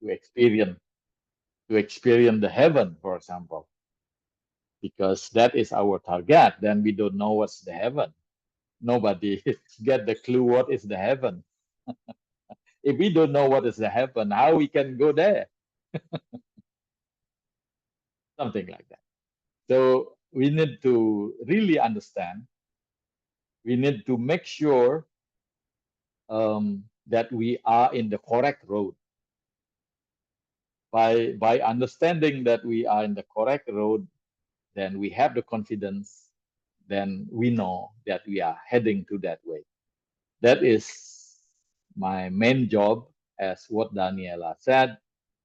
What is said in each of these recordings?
to experience the heaven, for example, because that is our target. Then we don't know what's the heaven. Nobody get the clue what is the heaven. If we don't know what is the heaven, how we can go there? Something like that. So we need to really understand. We need to make sure that we are in the correct road. By understanding that we are in the correct road, then we have the confidence. Then we know that we are heading to that way. That is my main job, as what Daniela said.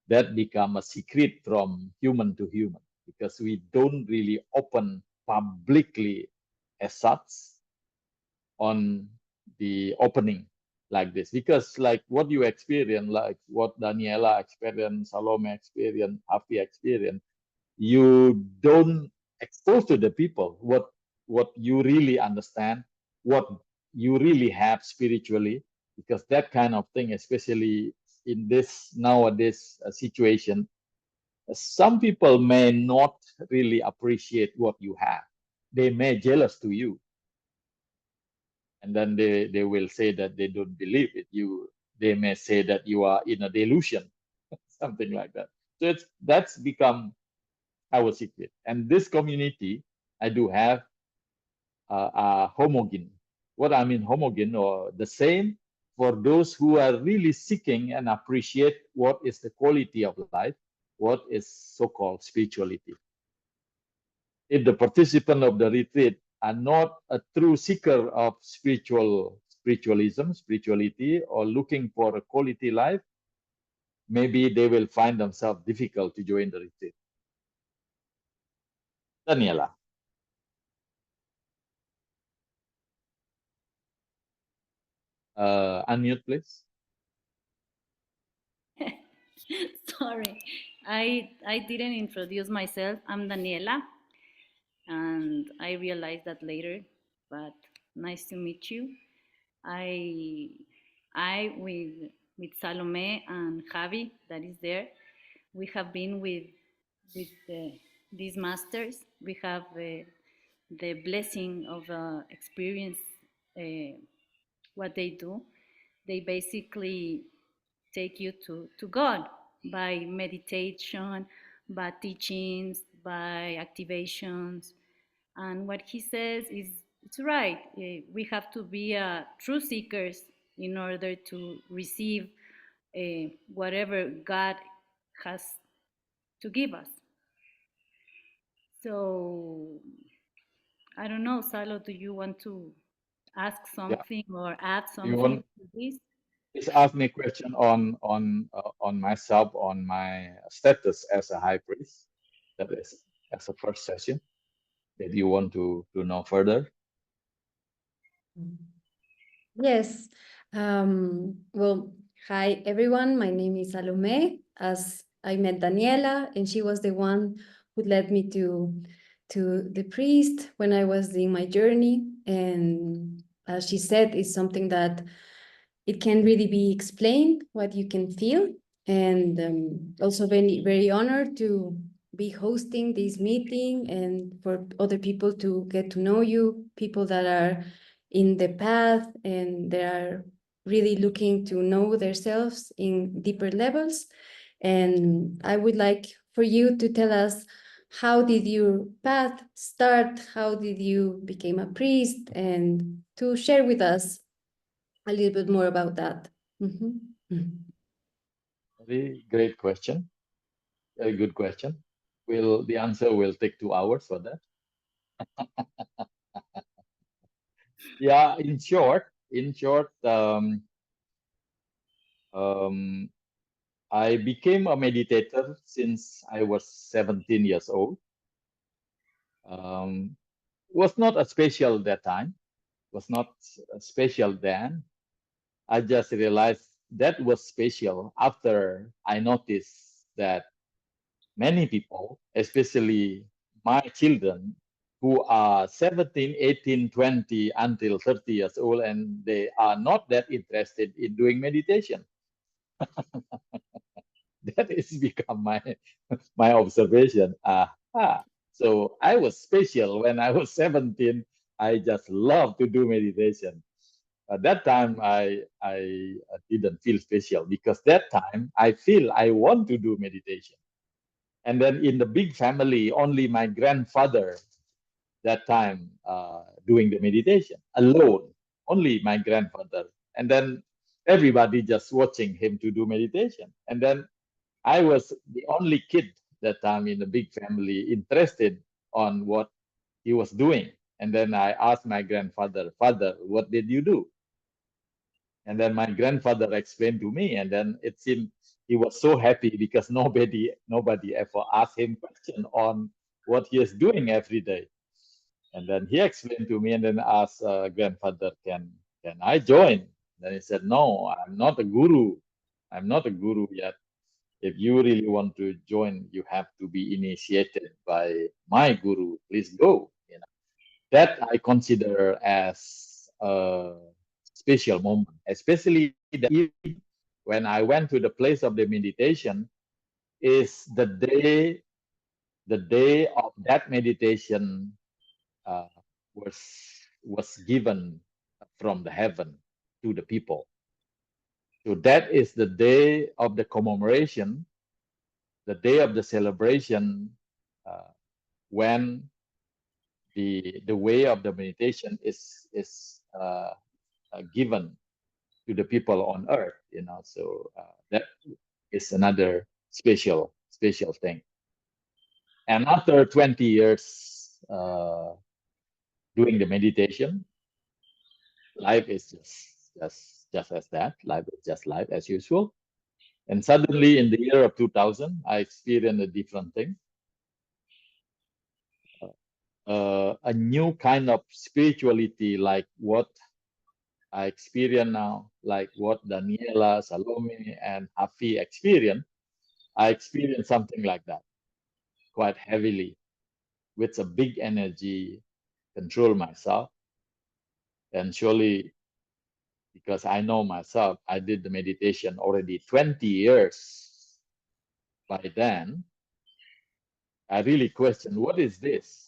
That become a secret from human to human, because we don't really open publicly as such on the opening like this, because like what you experience, like what Daniela experienced, Salome experienced, Afi experienced, you don't expose to the people what you really understand, what you really have spiritually, because that kind of thing, especially in this nowadays situation, some people may not really appreciate what you have. They may jealous to you, and then they will say that they don't believe it. They may say that you are in a delusion, something like that. So that's become our secret. And this community, I do have homogen. What I mean homogen, or the same, for those who are really seeking and appreciate what is the quality of life, what is so-called spirituality. If the participant of the retreat are not a true seeker of spirituality, or looking for a quality life, maybe they will find themselves difficult to join the retreat. Daniela. Unmute, please. Sorry, I didn't introduce myself. I'm Daniela, and I realized that later. But nice to meet you. I I with Salome and Javi that is there. We have been with these masters. We have the blessing of experience what they do. They basically take you to God by meditation, by teachings, by activations. And what he says is it's right. We have to be true seekers in order to receive whatever God has to give us. So I don't know, Salo, do you want to ask Yeah. something or add You something want to this? Please ask me a question on myself, on my status as a high priest. That is as a first session. If you want to know further. Yes. Well, hi everyone. My name is Salome. As I met Daniela, and she was the one who led me to the priest when I was in my journey. And as she said, it's something that it can really be explained what you can feel. And also very, very honored to be hosting this meeting and for other people to get to know you, people that are in the path and they are really looking to know themselves in deeper levels. And I would like for you to tell us, how did your path start? How did you become a priest? And to share with us a little bit more about that. Very great question. Very good question. The answer will take 2 hours for that. Yeah, in short, I became a meditator since I was 17 years old. Was not a special that time. Was not special then. I just realized that was special after I noticed that many people, especially my children, who are 17, 18, 20 until 30 years old, and they are not that interested in doing meditation. that is become my observation. So I was special when I was 17. I just love to do meditation. At that time, I didn't feel special because that time I feel I want to do meditation. And then in the big family, only my grandfather that time doing the meditation alone, only my grandfather. And then everybody just watching him to do meditation. And then I was the only kid that time in the big family interested on what he was doing. And then I asked my grandfather, Father, what did you do? And then my grandfather explained to me, and then it seemed he was so happy because nobody ever asked him question on what he is doing every day. And then he explained to me, and then asked grandfather, can I join? Then he said, No, I'm not a guru. I'm not a guru yet. If you really want to join, you have to be initiated by my guru. Please go. That I consider as a special moment, especially the evening when I went to the place of the meditation. Is the day of that meditation uh, was was given from the heaven to the people. So that is the day of the commemoration, the day of the celebration, uh, when the way of the meditation is given to the people on earth. So that is another special thing. And after 20 years doing the meditation, life is just as that. Life is just life as usual. And suddenly, in the year of 2000, I experienced a different thing, a new kind of spirituality, like what I experience now, like what Daniela, Salome, and Hafi experience. I experienced something like that, quite heavily, with a big energy, control myself. And surely, because I know myself, I did the meditation already 20 years. By then, I really questioned, what is this?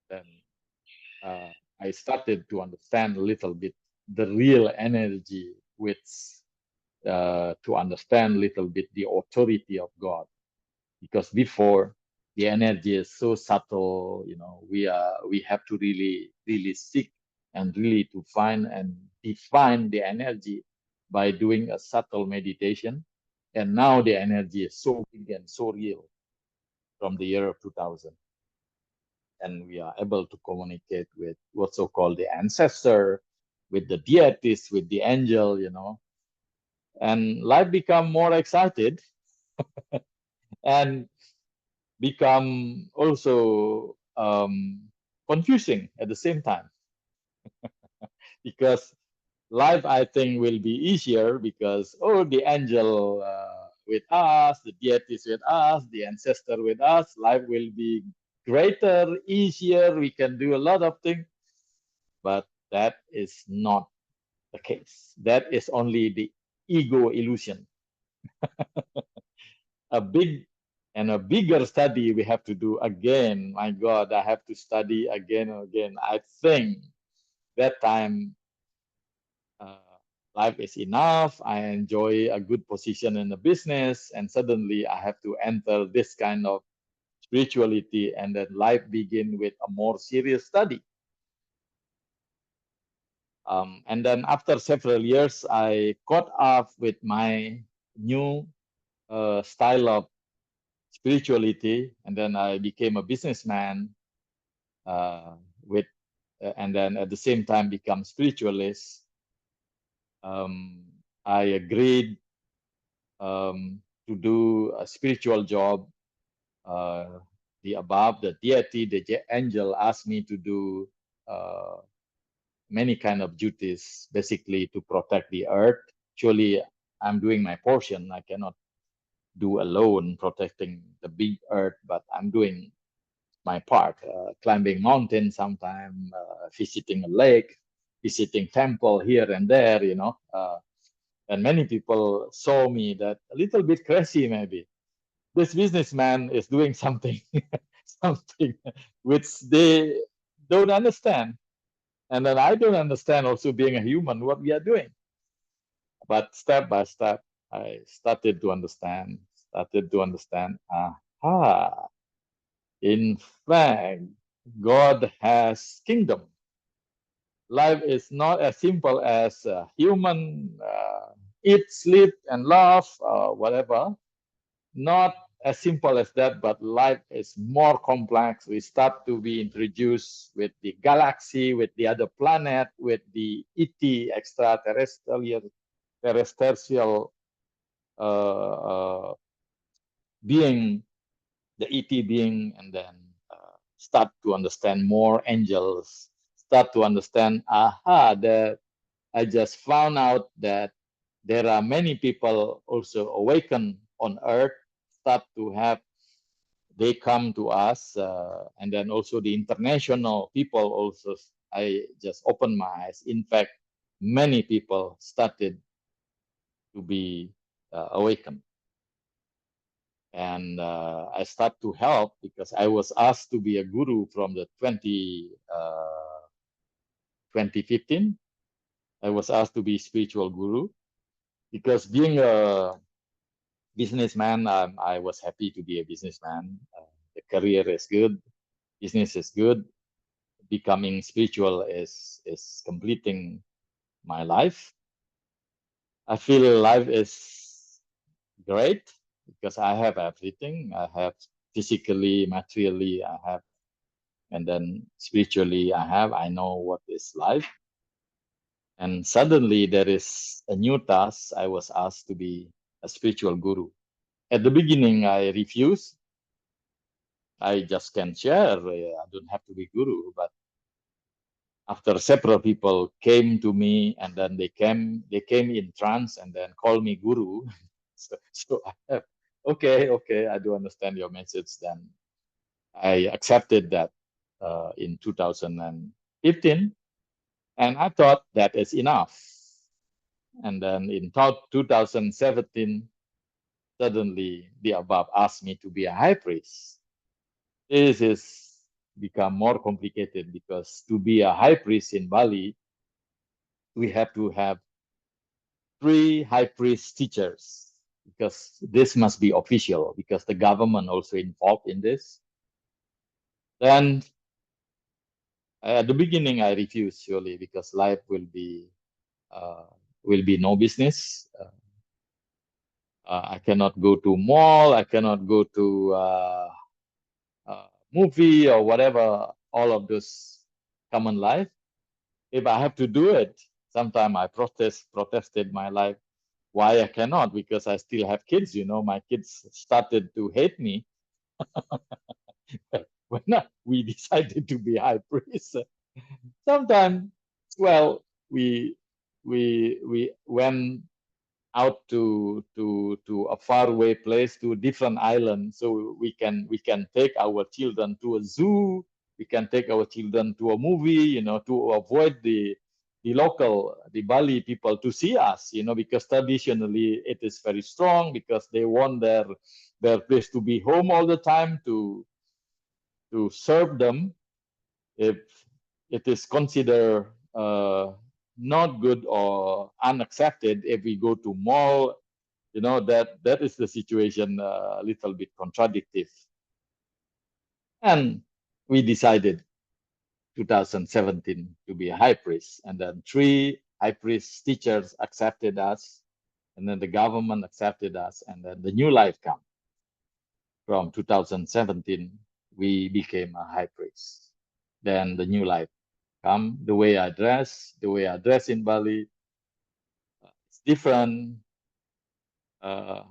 Then I started to understand a little bit the real energy, which to understand a little bit the authority of God. Because before, the energy is so subtle, we have to really seek and really to find and define the energy by doing a subtle meditation. And now the energy is so big and so real from the year of 2000. And we are able to communicate with what's so called the ancestor, with the deities, with the angel. And life become more excited and become also confusing at the same time, because life, I think, will be easier because the angel with us, the deities with us, the ancestor with us. Life will be greater, easier. We can do a lot of things, but that is not the case. That is only the ego illusion. A bigger study we have to do again. My God, I have to study again and again. I think that time uh, life is enough. I enjoy a good position in the business, and suddenly I have to enter this kind of spirituality, and then life begin with a more serious study. And then after several years, I caught up with my new style of spirituality, and then I became a businessman with, and then at the same time become spiritualist. I agreed to do a spiritual job. The above, the deity, the angel asked me to do many kind of duties, basically to protect the earth. Actually, I'm doing my portion. I cannot do alone protecting the big earth, but I'm doing my part, climbing mountains sometime, visiting a lake, visiting temple here and there, And many people saw me that a little bit crazy, maybe. This businessman is doing something, something which they don't understand. And then I don't understand also being a human what we are doing. But step by step, I started to understand, aha, in fact, God has kingdom. Life is not as simple as human eat, sleep, and love, whatever. Not as simple as that, but life is more complex. We start to be introduced with the galaxy, with the other planet, with the ET, extraterrestrial, terrestrial being, the ET being, and then start to understand more angels, start to understand, aha, that I just found out that there are many people also awakened on earth, start to have, they come to us, and then also the international people also, I just opened my eyes. In fact, many people started to be awakened. And I start to help because I was asked to be a guru from the 2015. I was asked to be spiritual guru because being a businessman, I was happy to be a businessman. The career is good, business is good. Becoming spiritual is completing my life. I feel life is great because I have everything. I have physically, materially, I have, and then spiritually, I know what is life. And suddenly there is a new task. I was asked to be a spiritual guru. At the beginning, I refused. I just can share. I don't have to be guru. But after several people came to me, and then they came in trance, and then called me guru. So I have, okay, I do understand your message. Then I accepted that in 2015, and I thought that is enough. And then in 2017, suddenly the above asked me to be a high priest. This is become more complicated because to be a high priest in Bali, we have to have 3 high priest teachers because this must be official because the government also involved in this. Then at the beginning, I refused surely because life uh, will be no business. I cannot go to mall. I cannot go to movie or whatever. All of those common life. If I have to do it, sometime I protested my life. Why I cannot? Because I still have kids. My kids started to hate me when we decided to be high priest. Sometimes, well, we went out to a faraway place, to a different island, so we can take our children to a zoo, we can take our children to a movie, to avoid the Bali people to see us, because traditionally it is very strong, because they want their place to be home all the time, to serve them. If it is considered not good or unaccepted if we go to mall, that is the situation, a little bit contradictory. And we decided 2017 to be a high priest, and then 3 high priest teachers accepted us, and then the government accepted us, and then the new life came. From 2017 we became a high priest. Then the new life come. The way I dress in Bali, it's different. uh,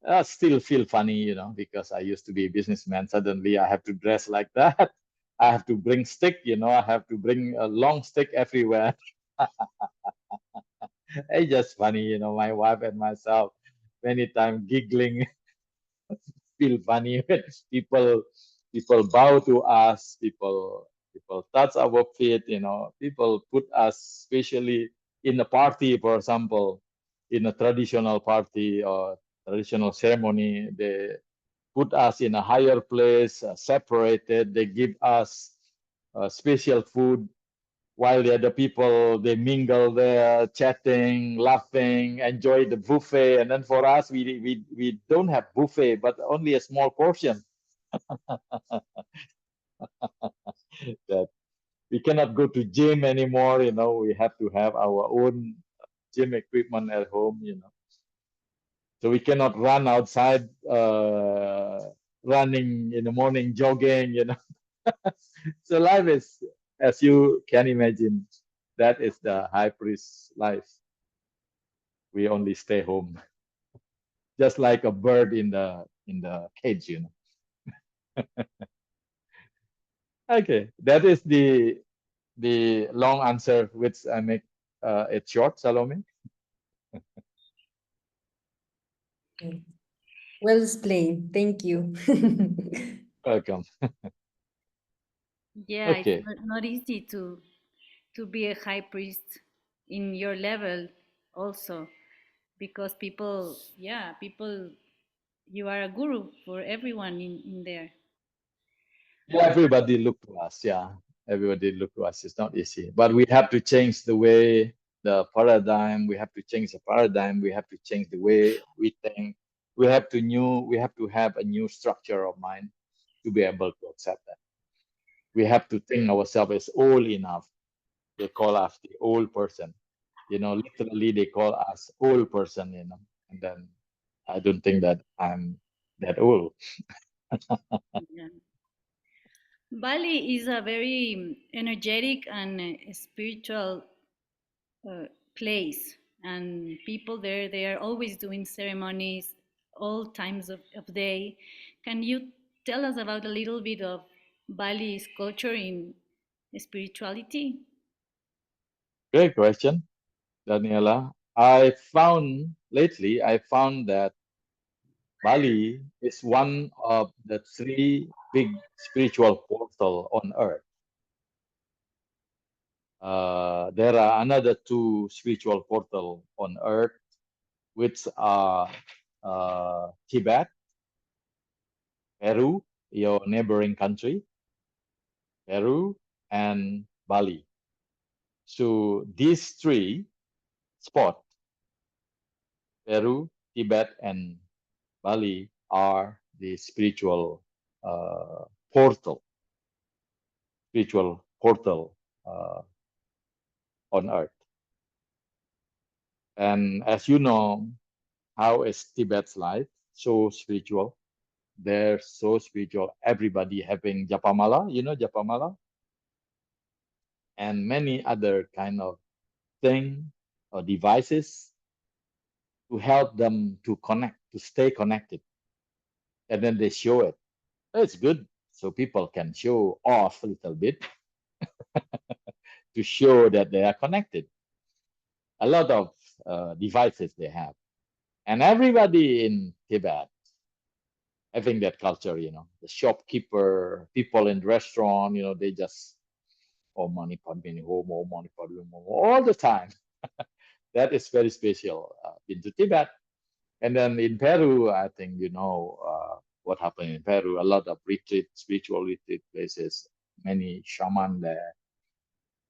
I still feel funny, because I used to be a businessman. Suddenly I have to dress like that. I have to bring stick, I have to bring a long stick everywhere. It's just funny, my wife and myself many times giggling, feel funny when people bow to us, people touch our feet, people put us, especially in a party, for example. in a traditional party or traditional ceremony, they put us in a higher place, separated. They give us special food while the other people they mingle there, chatting, laughing, enjoy the buffet. And then for us, we don't have buffet, but only a small portion. That we cannot go to gym anymore. We have to have our own gym equipment at home. So we cannot run outside, running in the morning, jogging. So life is, as you can imagine, that is the high priest life. We only stay home, just like a bird in the cage. Okay, that is the long answer, which I make it short, Salome. Okay. Well explained. Thank you. Welcome. Yeah, it's Okay. not easy to be a high priest in your level also, because people, yeah, people, you are a guru for everyone in there. Yeah, everybody look to us. Yeah, everybody look to us. It's not easy, but we have to change the paradigm. We have to change the paradigm. We have to change the way we think. We have to have a new structure of mind to be able to accept that. We have to think ourselves as old enough. They call us the old person. Literally they call us old person. And then I don't think that I'm that old. Yeah. Bali is a very energetic and spiritual uh, place, and people there, they are always doing ceremonies all times of day. Can you tell us about a little bit of Bali's culture in spirituality? Great question, Daniela. I found that Bali is one of the three big spiritual portal on earth. There are another two spiritual portal on earth, which are Tibet, Peru, your neighboring country, Peru, and Bali. So these three spots, Peru, Tibet, and Bali, are the portal, spiritual portal uh, on earth. And as you know, how is Tibet's life? So spiritual. They're so spiritual. Everybody having japamala, japamala, and many other kind of thing or devices to help them to connect, to stay connected. And then they show it. It's good. So people can show off a little bit to show that they are connected. A lot of devices they have. And everybody in Tibet having that culture. The shopkeeper, people in the restaurant, they just, oh, money, padmini, oh, money, padmini, all the time. That is very special. Been to Tibet. And then in Peru, I think what happened in Peru. A lot of spiritual retreat places, many shaman there.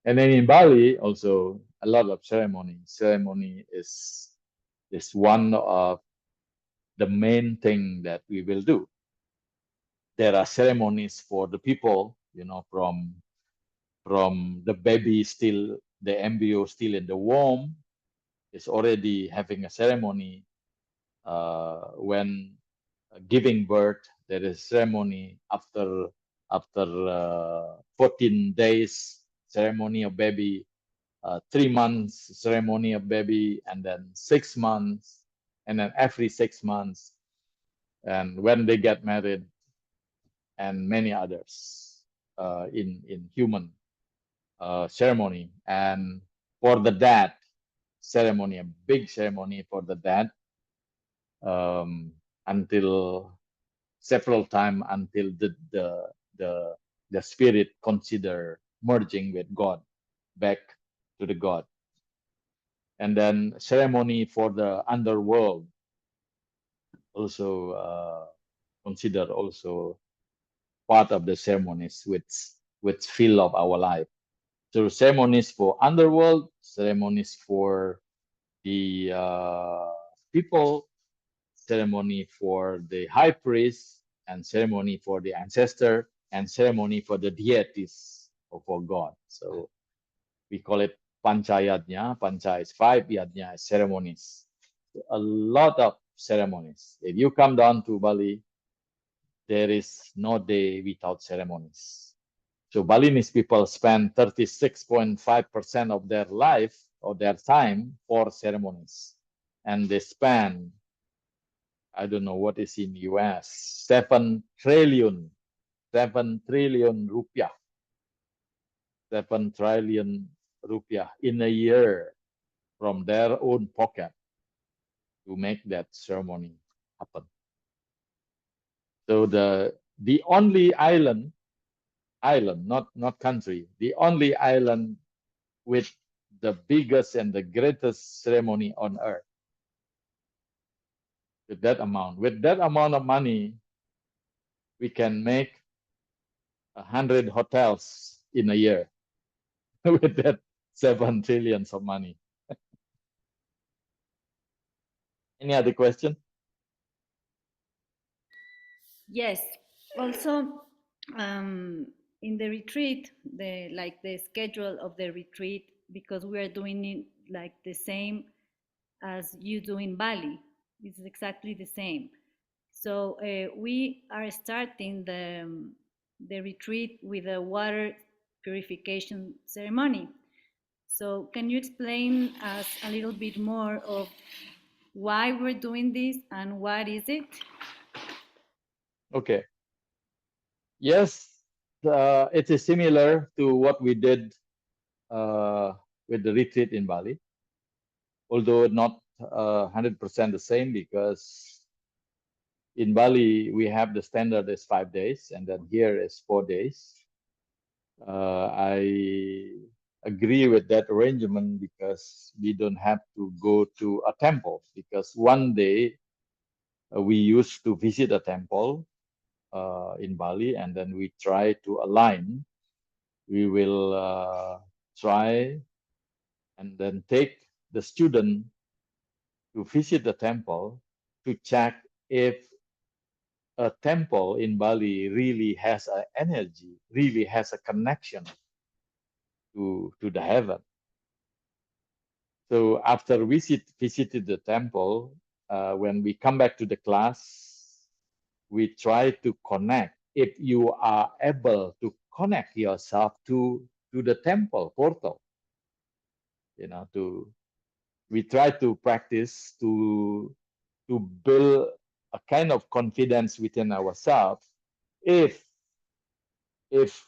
And then in Bali, also a lot of ceremony. Ceremony is one of the main thing that we will do. There are ceremonies for the people, from the baby still, the embryo still in the womb, is already having a ceremony. When giving birth, there is ceremony after 14 days ceremony of baby, 3 months ceremony of baby, and then 6 months, and then every 6 months, and when they get married, and many others in human ceremony. And for the dad, ceremony, a big ceremony for the dad, until several time, until the the spirit consider merging with God, back to the God. And then ceremony for the underworld also considered also part of the ceremonies which fill up our life. So ceremonies for underworld, ceremonies for the people, ceremony for the high priest, and ceremony for the ancestor, and ceremony for the deities or for God. So we call it panchayatnya. Pancha is five, yatnya is ceremonies. A lot of ceremonies. If you come down to Bali, there is no day without ceremonies. So Balinese people spend 36.5% of their life or their time for ceremonies. And they spend, I don't know what is in US, 7 trillion rupiah, 7 trillion rupiah in a year from their own pocket to make that ceremony happen. So the only island, not country, the only island with the biggest and the greatest ceremony on earth. With that amount of money, we can make 100 hotels in a year with that 7 trillions of money. Any other question? Yes. Also, in the retreat, the schedule of the retreat, because we are doing it like the same as you do in Bali. It's exactly the same. So we are starting the retreat with a water purification ceremony. So can you explain us a little bit more of why we're doing this and what is it? Okay. Yes, it is similar to what we did with the retreat in Bali, although not 100% the same, because in Bali we have the standard is 5 days, and then here is 4 days. I agree with that arrangement because we don't have to go to a temple, because one day we used to visit a temple in Bali, and then we try to align. We will try and then take the student to visit the temple to check if a temple in Bali really has an energy, really has a connection to the heaven. So after visited the temple, when we come back to the class, we try to connect. If you are able to connect yourself to the temple portal, we try to practice to build a kind of confidence within ourselves. If if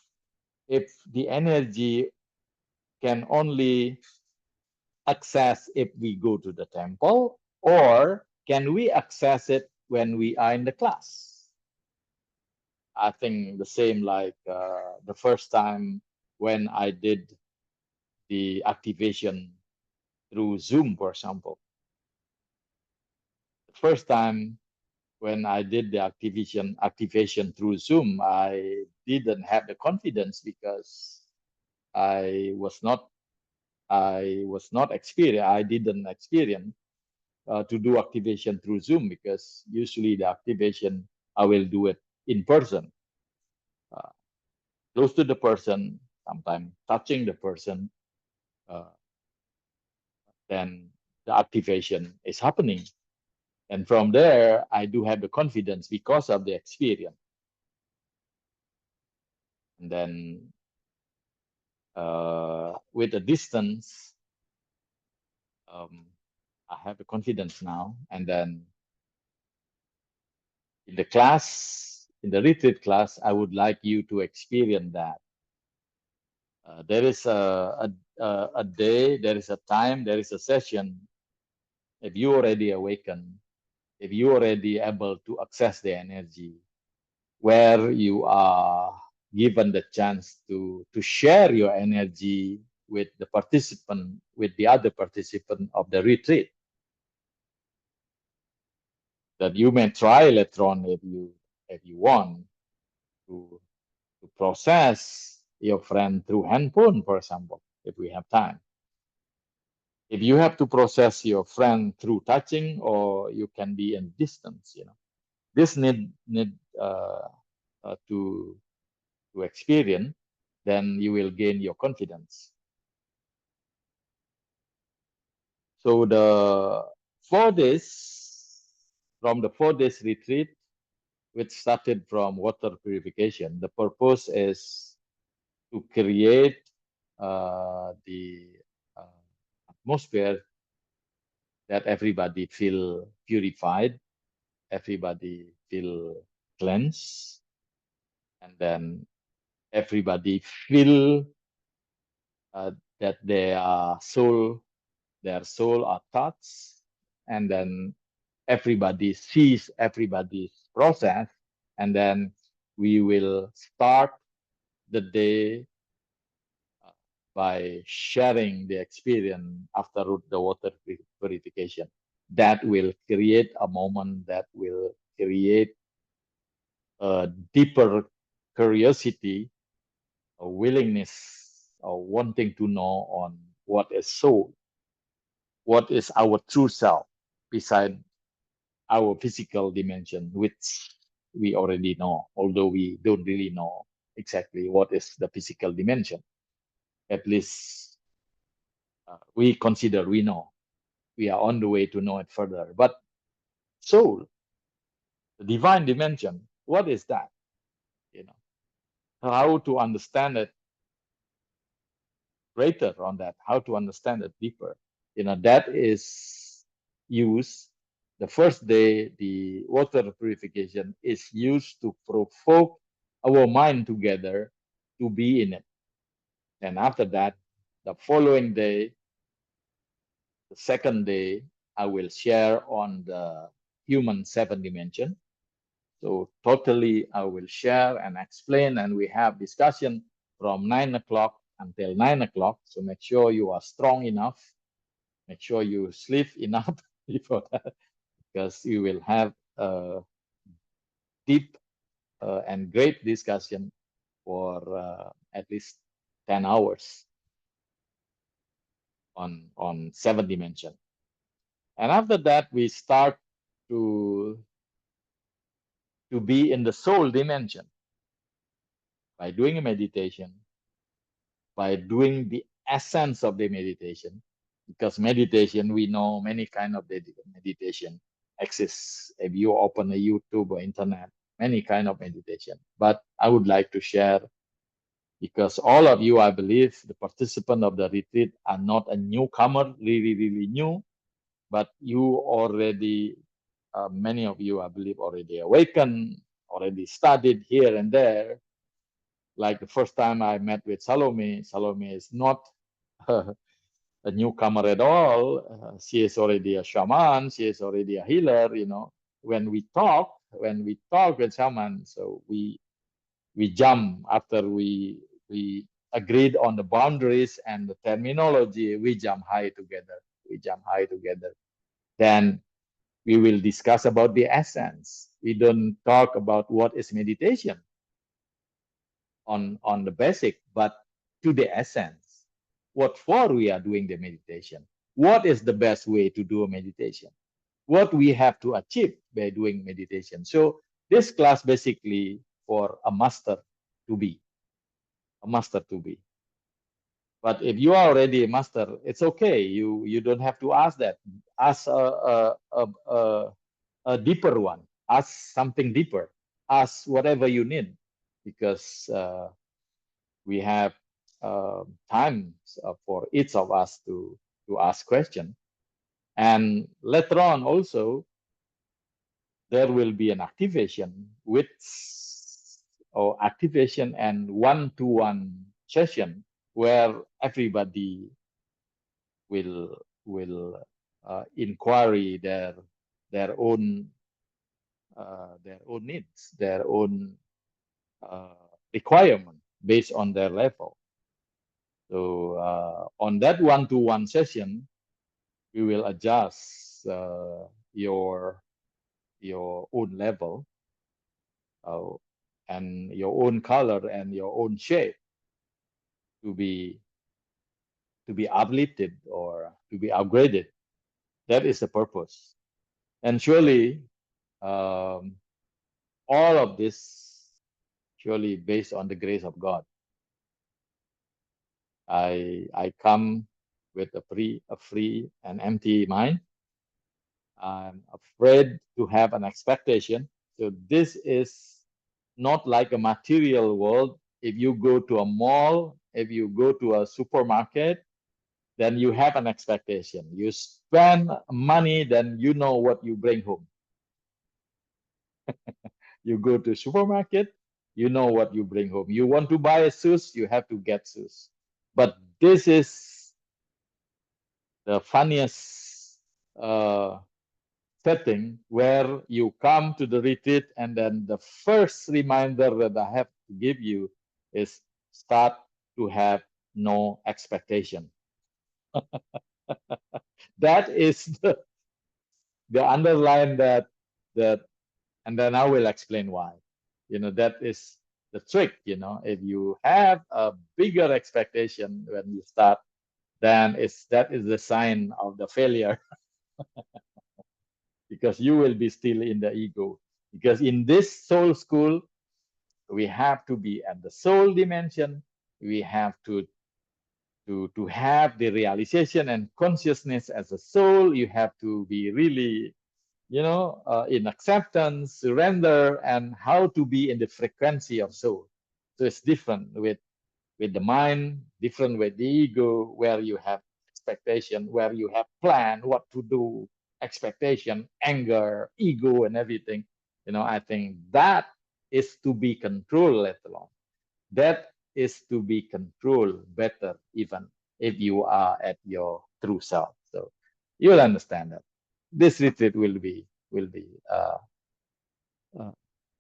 the energy can only access if we go to the temple, or can we access it when we are in the class? I think the same like the first time when I did the activation through Zoom, for example. The first time when I did the activation through Zoom, I didn't have the confidence because I was not experienced. I didn't experience to do activation through Zoom, because usually the activation I will do it in person, close to the person, sometimes touching the person. Then the activation is happening. And from there, I do have the confidence because of the experience. And then with the distance, I have the confidence now. And then in the class, in the retreat class, I would like you to experience that. There is a day, there is a time, there is a session. If you already awaken, if you already able to access the energy, where you are given the chance to share your energy with the participant, with the other participant of the retreat. That you may try later on if you want to process your friend through handphone, for example, if we have time. If you have to process your friend through touching, or you can be in distance, this need to experience, then you will gain your confidence. So the 4 days, from the 4 days retreat, which started from water purification, the purpose is to create the atmosphere that everybody feel purified, everybody feel cleansed, and then everybody feel that their soul are touched, and then everybody sees everybody's process, and then we will start the day by sharing the experience after the water purification. That will create a moment that will create a deeper curiosity, a willingness, or wanting to know on what is soul, what is our true self beside our physical dimension, which we already know, although we don't really know exactly what is the physical dimension. At least we consider we know. We are on the way to know it further. But soul, the divine dimension, what is that? You know, how to understand it greater on that, how to understand it deeper. That is used. The first day, the water purification is used to provoke our mind together to be in it. And after that, the following day, the second day, I will share on the human seven dimension. So totally, I will share and explain, and we have discussion from 9 o'clock until 9 o'clock. So make sure you are strong enough. Make sure you sleep enough before that, because you will have a deep and great discussion for at least 10 hours on seven dimension. And after that, we start to be in the soul dimension by doing a meditation, by doing the essence of the meditation. Because meditation, we know many kind of meditation exists. If you open a YouTube or internet, many kind of meditation. But I would like to share, because all of you, I believe, the participant of the retreat are not a newcomer, really, really new, but you already, many of you, I believe, already awakened, already studied here and there. Like the first time I met with Salome, Salome is not a newcomer at all. She is already a shaman. She is already a healer. When we talk with shaman, so we jump after we agreed on the boundaries and the terminology. We jump high together. We jump high together. Then we will discuss about the essence. We don't talk about what is meditation on the basic, but to the essence. What for we are doing the meditation? What is the best way to do a meditation? What we have to achieve by doing meditation? So this class basically for a master to be, a master to be. But if you are already a master, it's okay. You don't have to ask that. Ask a deeper one. Ask something deeper. Ask whatever you need, because we have time for each of us to ask questions. And later on also, there will be an activation activation and one-to-one session where everybody will inquiry their own needs, their own requirement based on their level. So on that one-to-one session, we will adjust your own level, uh, and your own color and your own shape to be uplifted or to be upgraded. That is the purpose. And surely, um, all of this surely based on the grace of God. I come with a free and empty mind. I'm afraid to have an expectation. So this is not like a material world. If you go to a mall, if you go to a supermarket, then you have an expectation. You spend money, then you know what you bring home. You go to supermarket, you know what you bring home. You want to buy a shoes, you have to get shoes. But this is the funniest uh, setting where you come to the retreat, and then the first reminder that I have to give you is start to have no expectation. That is the underline that, and then I will explain why. That is the trick. If you have a bigger expectation when you start, then that is the sign of the failure, because you will be still in the ego. Because in this soul school, we have to be at the soul dimension. We have to have the realization and consciousness as a soul. You have to be really, in acceptance, surrender, and how to be in the frequency of soul. So it's different with the mind, different with the ego, where you have expectation, where you have plan what to do, expectation, anger, ego, and everything. I think that is to be controlled later on. That is to be controlled better, even if you are at your true self. So you'll understand that this retreat will be uh,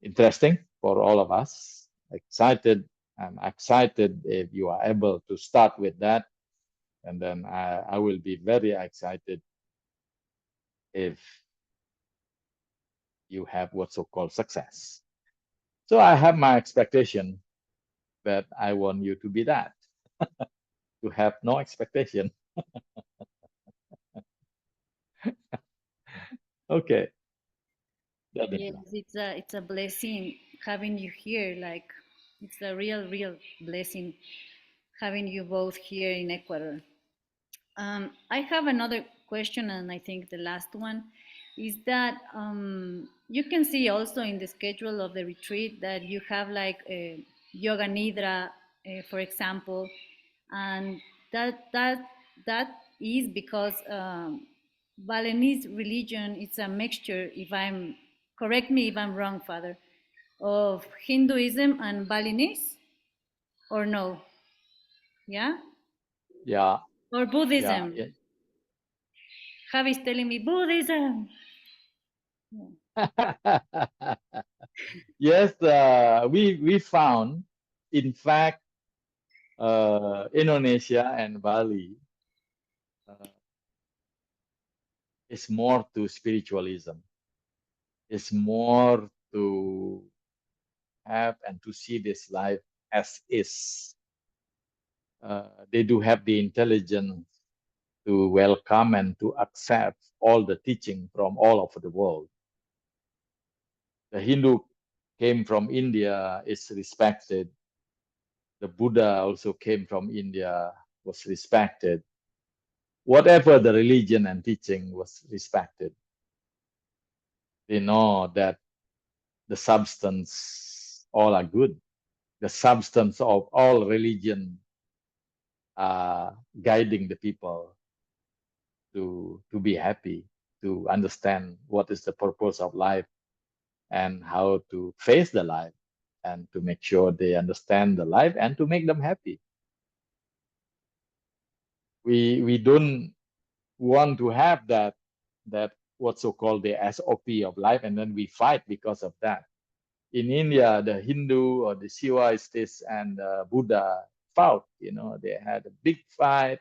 interesting for all of us. Excited. I'm excited if you are able to start with that, and then I will be very excited if you have what's so called success. So I have my expectation, but I want you to be that, to have no expectation. Okay. Yes, Definitely. it's a blessing having you here. Like it's a real blessing having you both here in Ecuador. I have another question, and I think the last one is that you can see also in the schedule of the retreat that you have like yoga nidra, for example, and that is because Balinese religion is a mixture. If I'm correct me if I'm wrong, Father, of Hinduism and Balinese, or no? Yeah, Yeah, or yeah, Buddhism. yeah. Javi's telling me Buddhism. Yes, we found, in fact, Indonesia and Bali uh, is more to spiritualism. It's more to have and to see this life as is. They do have the intelligence to welcome and to accept all the teaching from all over the world. The Hindu came from India, is respected. The Buddha also came from India, was respected. Whatever the religion and teaching was respected. They know that the substance all are good. The substance of all religion are guiding the people to be happy, to understand what is the purpose of life and how to face the life, and to make sure they understand the life and to make them happy. We don't want to have that what's so called the SOP of life, and then we fight because of that. In India, the Hindu or the Shiva is this, and Buddha fought. They had a big fight,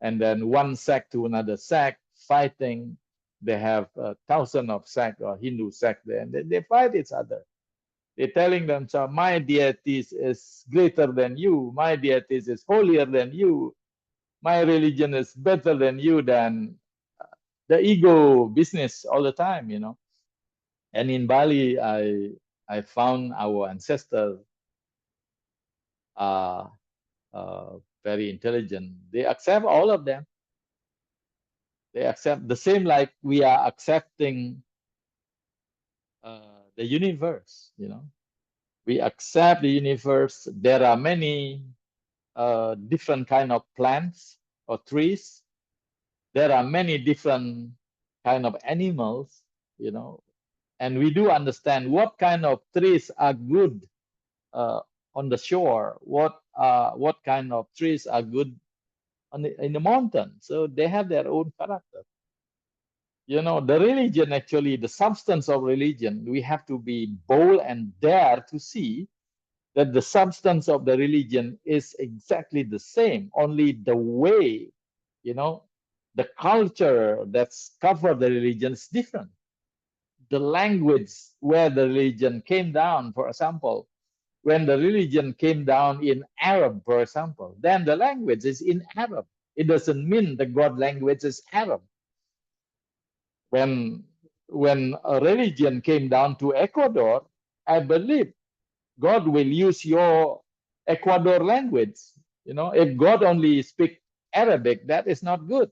and then one sect to another sect fighting. They have thousands of sect or Hindu sect there, and they fight each other. They're telling themselves, my deities is greater than you, my deities is holier than you, my religion is better than you, than the ego business all the time. And in Bali, I found our ancestors are very intelligent. They accept all of them. They accept the same like we are accepting the universe. We accept the universe. There are many different kind of plants or trees. There are many different kind of animals. And we do understand what kind of trees are good uh, on the shore, what kind of trees are good in the mountain. So they have their own character. The religion, actually, the substance of religion, we have to be bold and dare to see that the substance of the religion is exactly the same, only the way, you know, the culture that's covered the religion is different. The language where the religion came down, for example, when the religion came down in Arab, for example, then the language is in Arab. It doesn't mean the God language is Arab. When when a religion came down to Ecuador, I believe God will use your Ecuador language. If God only speak Arabic, that is not good.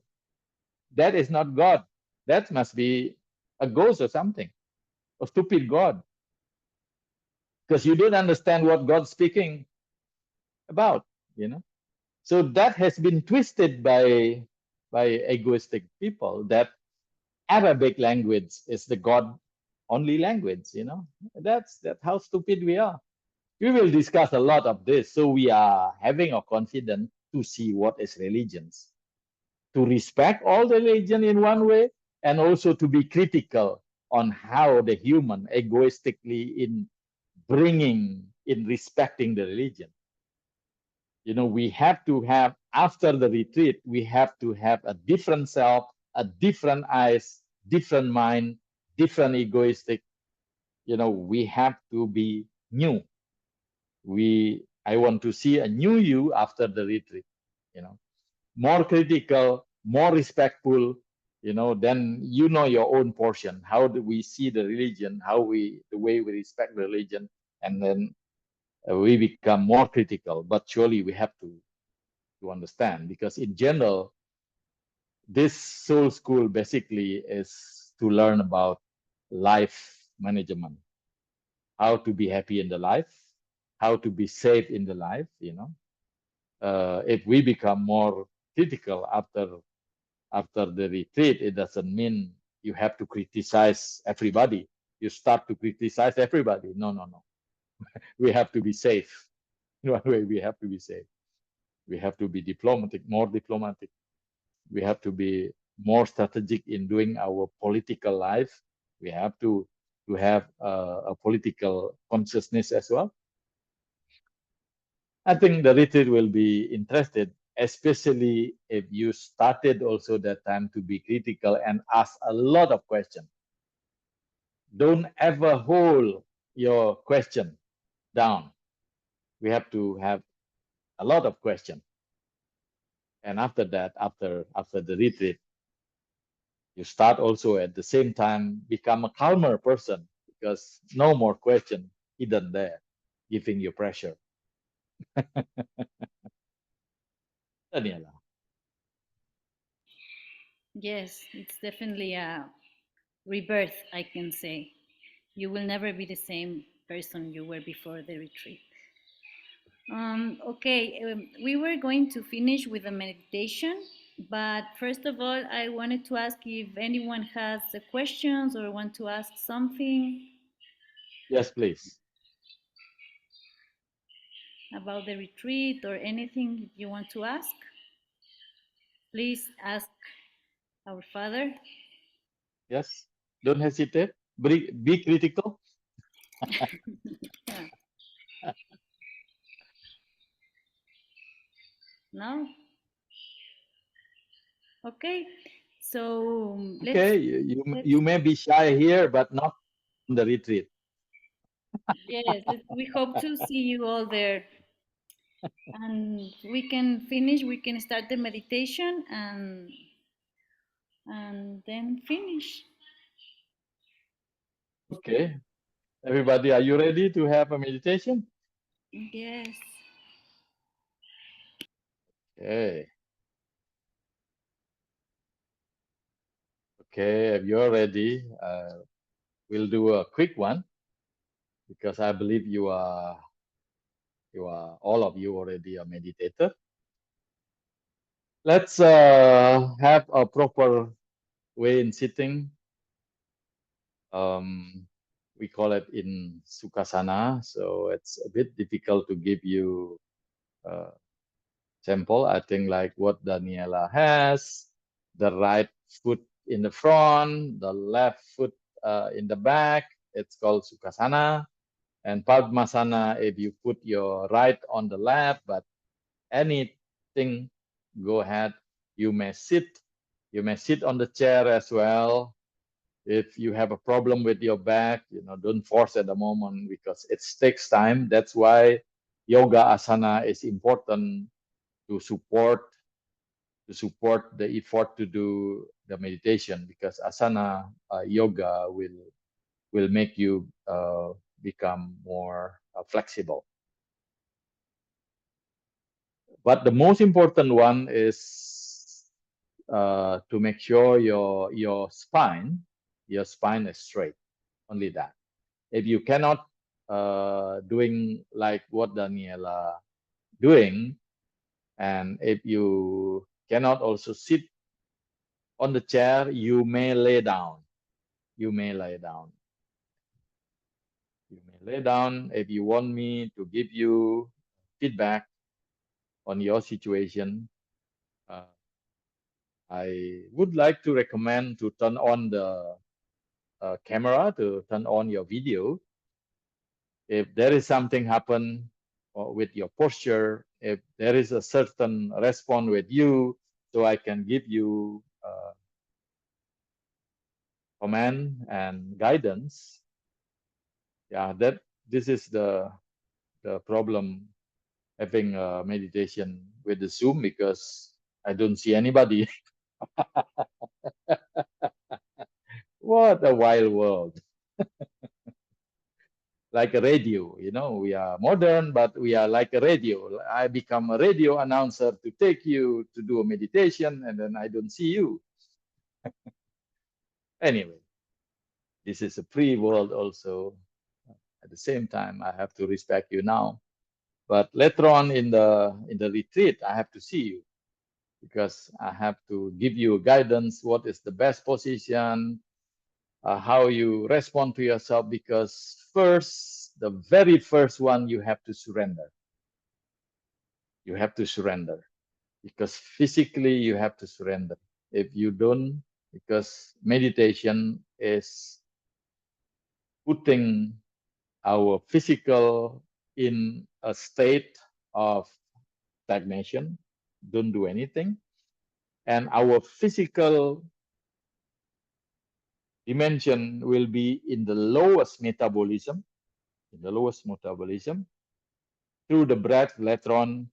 That is not God. That must be a ghost or something, a stupid God, because you don't understand what God's speaking about. You know, so that has been twisted by egoistic people, that Arabic language is the God only language. That's how stupid we are. We will discuss a lot of this. So we are having a confidence to see what is religions, to respect all the religion in one way, and also to be critical on how the human egoistically in bringing, in respecting the religion. We have to have, after the retreat, we have to have a different self, a different eyes, different mind, different egoistic. We have to be new. I want to see a new you after the retreat, more critical, more respectful. Then your own portion. How do we see the religion? The way we respect religion, and then we become more critical. But surely we have to understand, because in general, this soul school basically is to learn about life management, how to be happy in the life, how to be safe in the life. If we become more critical after the retreat, it doesn't mean you have to criticize everybody. You start to criticize everybody. No, no, no. We have to be safe. In one way, we have to be safe. We have to be diplomatic, more diplomatic. We have to be more strategic in doing our political life. We have to have a political consciousness as well. I think the retreat will be interested, especially if you started also that time to be critical and ask a lot of questions. Don't ever hold your question down. We have to have a lot of questions. And after that, after the retreat, you start also at the same time become a calmer person, because no more question hidden there, giving you pressure. Daniela. Yes, it's definitely a rebirth, I can say. You will never be the same person you were before the retreat. Okay, we were going to finish with a meditation, but first of all, I wanted to ask if anyone has questions or want to ask something Yes, please. about the retreat or anything you want to ask. Please ask our Father. Yes. Don't hesitate. Be critical. Yeah. No? Okay. So let's Okay, you let's may be shy here, but not on the retreat. yes, we hope to see you all there. And we can finish, we can start the meditation and then finish. Okay, everybody, are you ready to have a meditation? Yes. Okay, okay, if you're ready, we'll do a quick one because I believe you are all of you already a meditator. Let's have a proper way in sitting. We call it in Sukhasana, so it's a bit difficult to give you a sample. I think like what Daniela has, the right foot in the front, the left foot in the back. It's called Sukhasana. And Padmasana, if you put your right on the left, but anything, go ahead. You may sit. You may sit on the chair as well. If you have a problem with your back, don't force at the moment because it takes time. That's why yoga asana is important to support the effort to do the meditation, because asana yoga will make you become more flexible. But the most important one is to make sure your spine is straight. Only that. If you cannot doing like what Daniela doing, and if you cannot also sit on the chair, you may lay down. You may lay down. You may lay down. If you want me to give you feedback on your situation, uh, I would like to recommend to turn on the camera, to turn on your video. If there is something happen with your posture, if there is a certain response with you, so I can give you command and guidance. Yeah, that this is the problem having a meditation with the Zoom, because I don't see anybody. What a wild world. Like a radio, we are modern, but we are like a radio. I become a radio announcer to take you to do a meditation, and then I don't see you. Anyway, this is a free world also. At the same time, I have to respect you now. But later on in the retreat, I have to see you, because I have to give you guidance. What is the best position? How you respond to yourself? Because the very first one, you have to surrender. You have to surrender, because physically you have to surrender. If you don't, because meditation is putting our physical in a state of stagnation, don't do anything, and our physical dimension will be in the lowest metabolism, through the breath later on,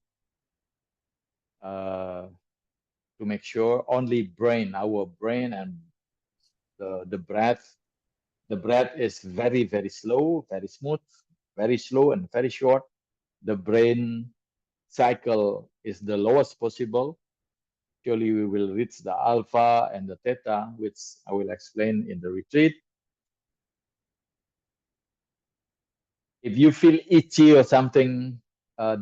to make sure only our brain and the breath. The breath is very, very slow, very smooth, very slow and very short. The brain cycle is the lowest possible. Surely we will reach the alpha and the theta, which I will explain in the retreat. If you feel itchy or something,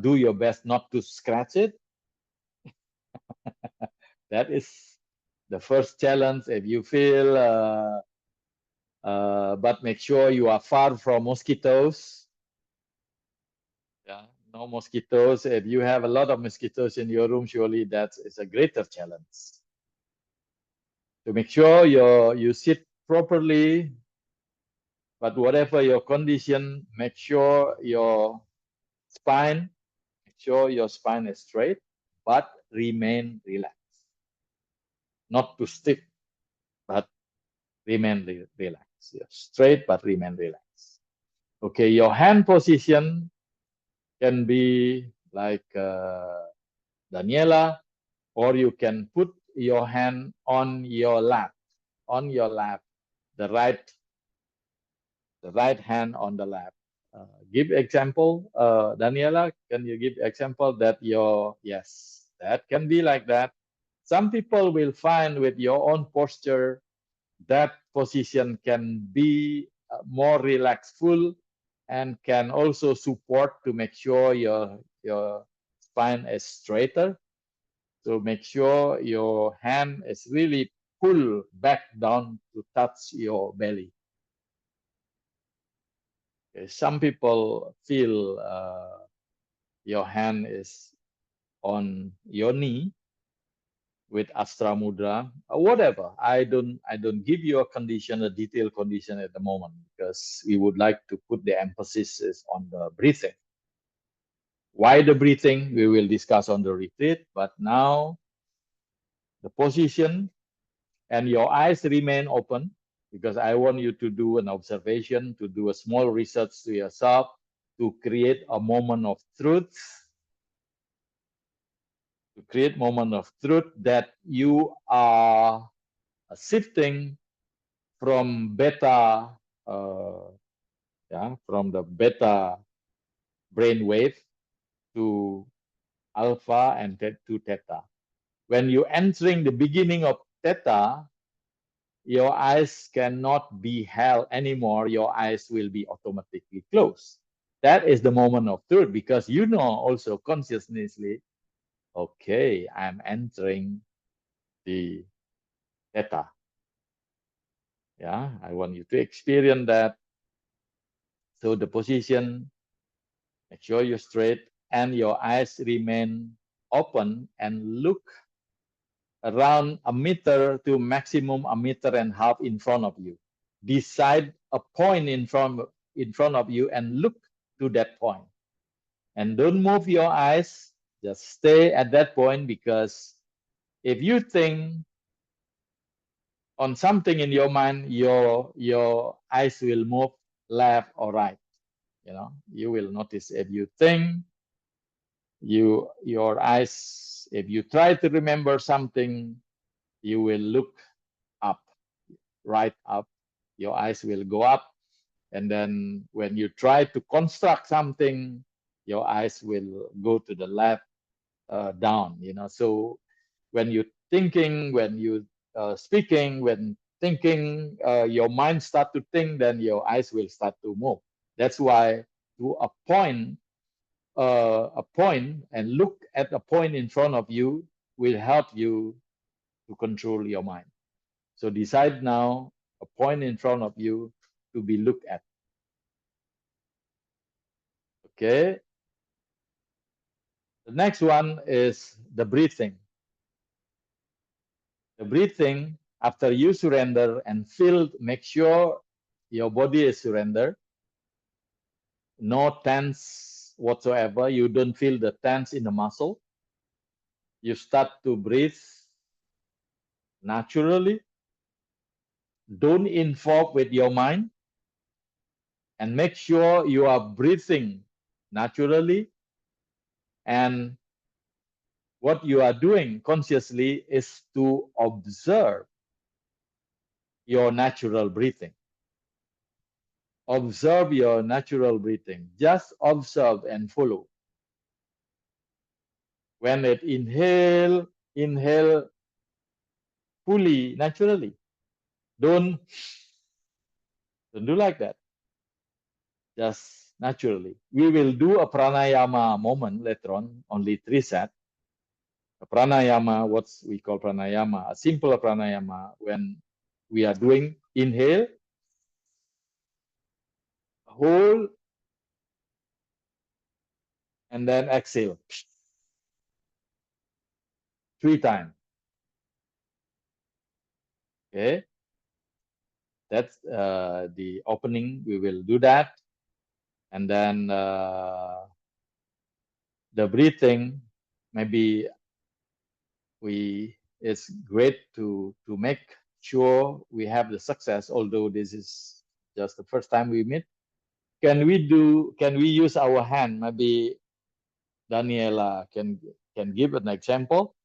do your best not to scratch it. That is the first challenge. If you feel, but make sure you are far from mosquitoes. Yeah, no mosquitoes. If you have a lot of mosquitoes in your room, surely that is a greater challenge. To make sure you sit properly, but whatever your condition, make sure your spine is straight. but remain relaxed. Not too stiff, but remain relaxed. You're straight, but remain relaxed. Okay, your hand position can be like Daniela, or you can put your hand on your lap, the right hand on the lap. Give example, Daniela. Can you give example that yes, that can be like that. Some people will find with your own posture that position can be more relaxful and can also support to make sure your spine is straighter. So make sure your hand is really pull back down to touch your belly. Okay, some people feel your hand is on your knee with Astra Mudra or whatever. I don't give you a detailed condition at the moment because we would like to put the emphasis on the breathing. Why the breathing? We will discuss on the retreat, but now the position and your eyes remain open because I want you to do an observation, to do a small research to yourself, to create a moment of truth, that you are shifting from beta, from the beta brainwave to alpha and to theta. When you entering the beginning of theta, your eyes cannot be held anymore. Your eyes will be automatically closed. That is the moment of truth because you know also consciously, okay, I'm entering the theta. Yeah, I want you to experience that. So the position, make sure you're straight and your eyes remain open and look around a meter to maximum a meter and a half in front of you. Decide a point in front of you and look to that point. And don't move your eyes. Just stay at that point because if you think on something in your mind, your eyes will move left or right. You will notice if you think your eyes, if you try to remember something, you will look up, right up. Your eyes will go up, and then when you try to construct something, your eyes will go to the left, down. So when you thinking, when you speaking, when thinking, your mind start to think, then your eyes will start to move. That's why to a point and look at a point in front of you will help you to control your mind. So decide now a point in front of you to be looked at. Okay. The next one is the breathing. The breathing, after you surrender and feel, make sure your body is surrendered. No tense whatsoever. You don't feel the tense in the muscle. You start to breathe naturally. Don't involve with your mind. And make sure you are breathing naturally. And what you are doing consciously is to observe your natural breathing. Observe your natural breathing. Just observe and follow. When it inhale fully, naturally. Don't do like that. Just naturally. We will do a pranayama moment later on, only 3 sets. A pranayama, what we call pranayama, a simple pranayama when we are doing inhale, hold, and then exhale 3 times. Okay, that's the opening. We will do that, and then the breathing, maybe it's great to make sure we have the success, although this is just the first time we meet. Can we use our hand? Maybe Daniela can give an example.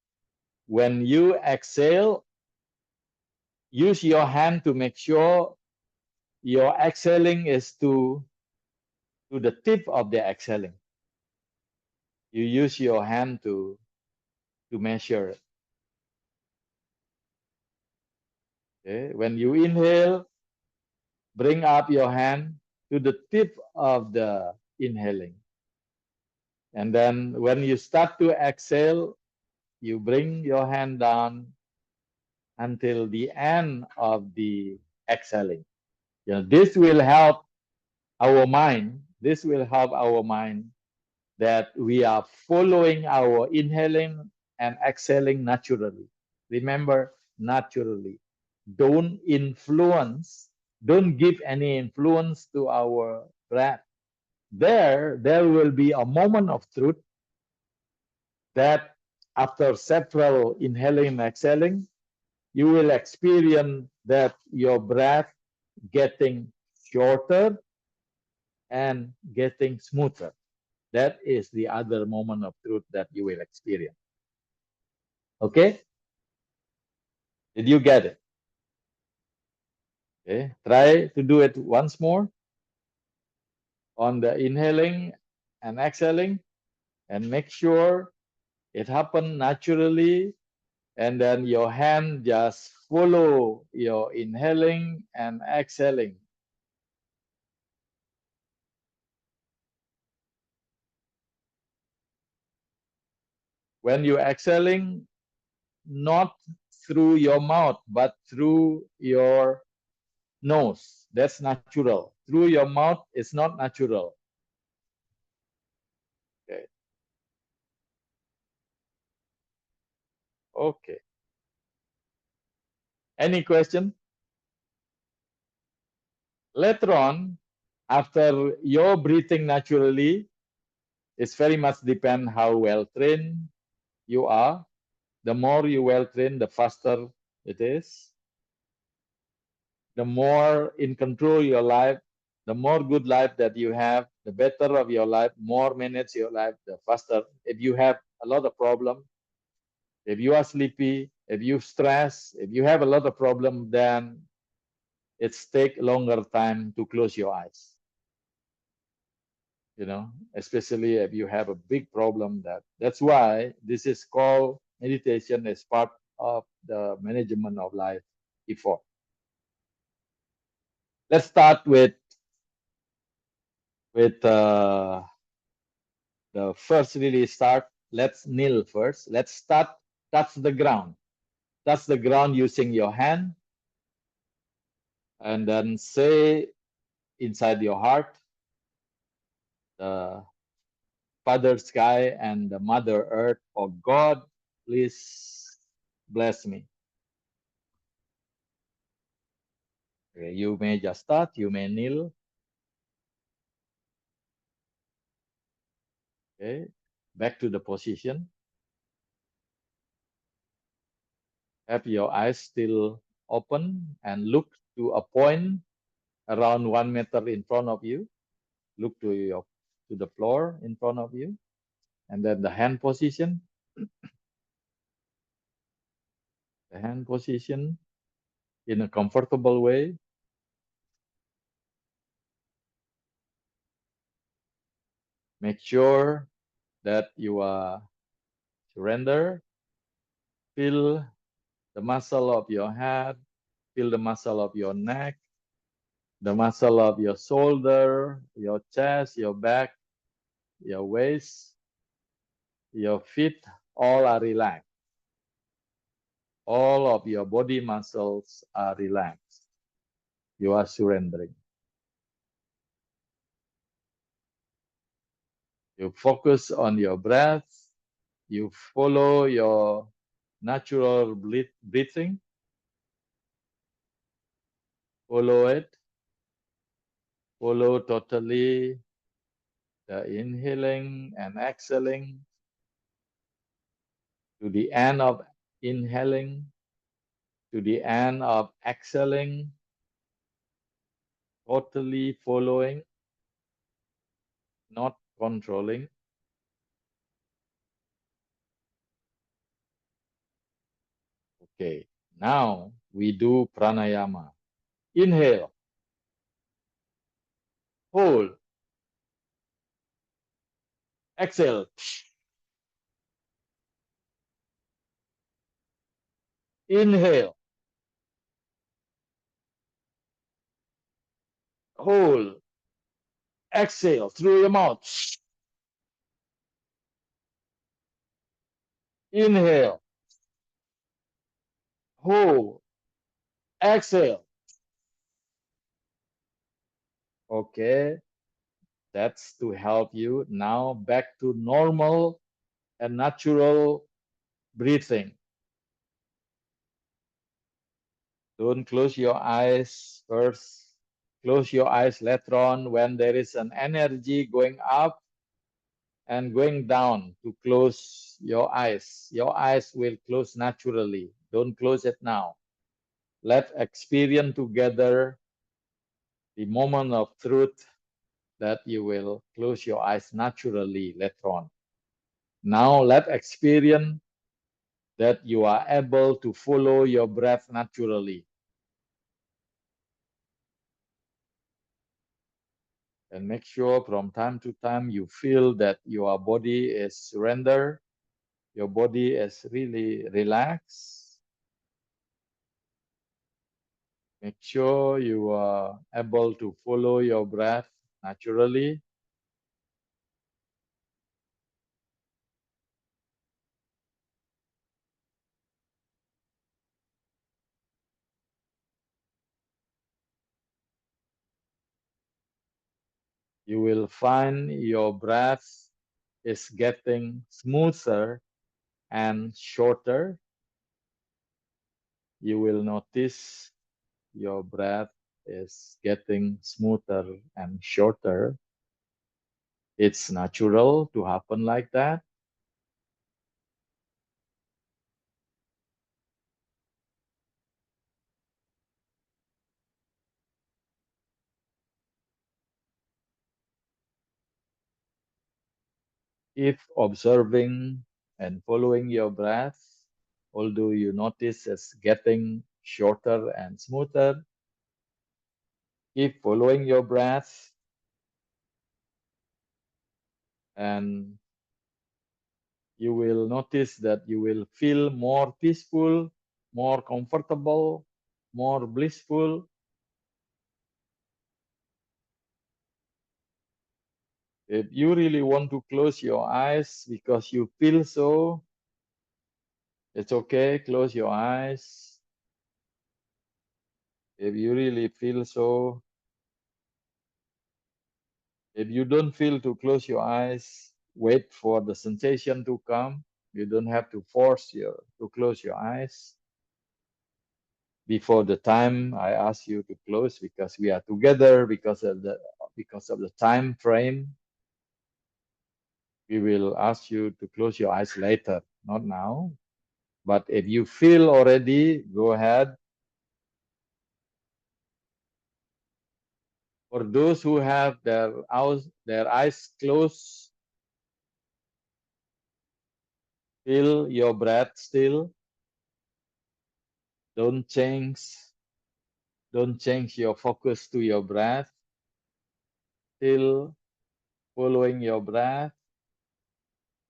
When you exhale, use your hand to make sure your exhaling is to the tip of the exhaling. You use your hand to measure it. Okay? When you inhale, bring up your hand to the tip of the inhaling. And then when you start to exhale, you bring your hand down until the end of the exhaling. This will help our mind. This will help our mind that we are following our inhaling and exhaling naturally. Remember, naturally. Don't influence, don't give any influence to our breath. There will be a moment of truth that after several inhaling and exhaling, you will experience that your breath getting shorter and getting smoother. That is the other moment of truth that you will experience. Okay? Did you get it? Okay. Try to do it once more on the inhaling and exhaling and make sure it happens naturally. And then your hand just follow your inhaling and exhaling. When you're exhaling, not through your mouth, but through your nose. That's natural. Through your mouth, it's not natural. Okay. Okay. Any question? Later on, after you're breathing naturally, it's very much depend how well trained you are. The more you well trained, the faster it is. The more in control your life, the more good life that you have, the better of your life, more minutes your life, the faster. If you have a lot of problem, if you are sleepy, if you stress, if you have a lot of problem, then it's take longer time to close your eyes. Especially if you have a big problem. That's why this is called meditation as part of the management of life effort. Let's start with the first really start. Let's kneel first. Let's start touch the ground. Touch the ground using your hand, and then say inside your heart, the Father Sky and the Mother Earth, oh God, please bless me. Okay, you may just start, you may kneel. Okay, back to the position. Have your eyes still open and look to a point around 1 meter in front of you. Look to the floor in front of you, and then the hand position. The hand position in a comfortable way. Make sure that you are surrender. Feel the muscle of your head. Feel the muscle of your neck. The muscle of your shoulder, your chest, your back, your waist, your feet, all are relaxed. All of your body muscles are relaxed. You are surrendering. You focus on your breath. You follow your natural breathing. Follow it. Follow totally the inhaling and exhaling to the end of inhaling to the end of exhaling, totally following, not controlling. Okay, now we do pranayama. Inhale, hold, exhale. Inhale, hold, exhale through your mouth. Inhale, hold, exhale. Okay, that's to help you. Now back to normal and natural breathing. Don't close your eyes first. Close your eyes later on when there is an energy going up and going down to close your eyes. Your eyes will close naturally. Don't close it now. Let's experience together the moment of truth that you will close your eyes naturally later on. Now let's experience that you are able to follow your breath naturally. And make sure from time to time you feel that your body is surrender, your body is really relaxed. Make sure you are able to follow your breath naturally. You will find your breath is getting smoother and shorter. You will notice your breath is getting smoother and shorter. It's natural to happen like that. If observing and following your breath, although you notice it's getting shorter and smoother, keep following your breath and you will notice that you will feel more peaceful, more comfortable, more blissful. If you really want to close your eyes because you feel so, it's okay, close your eyes. If you really feel so, if you don't feel to close your eyes, wait for the sensation to come. You don't have to force to close your eyes before the time I ask you to close because we are together because of the time frame. We will ask you to close your eyes later, not now. But if you feel already, go ahead. For those who have their eyes closed, feel your breath still. Don't change. Don't change your focus to your breath. Still following your breath.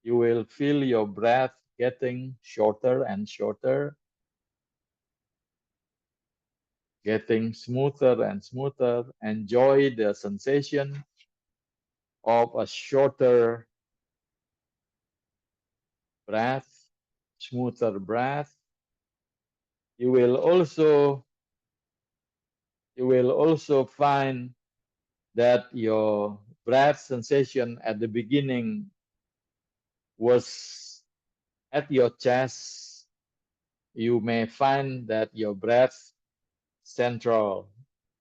You will feel your breath getting shorter and shorter, getting smoother and smoother. Enjoy the sensation of a shorter breath, smoother breath. You will also find that your breath sensation at the beginning was at your chest. You may find that your breath central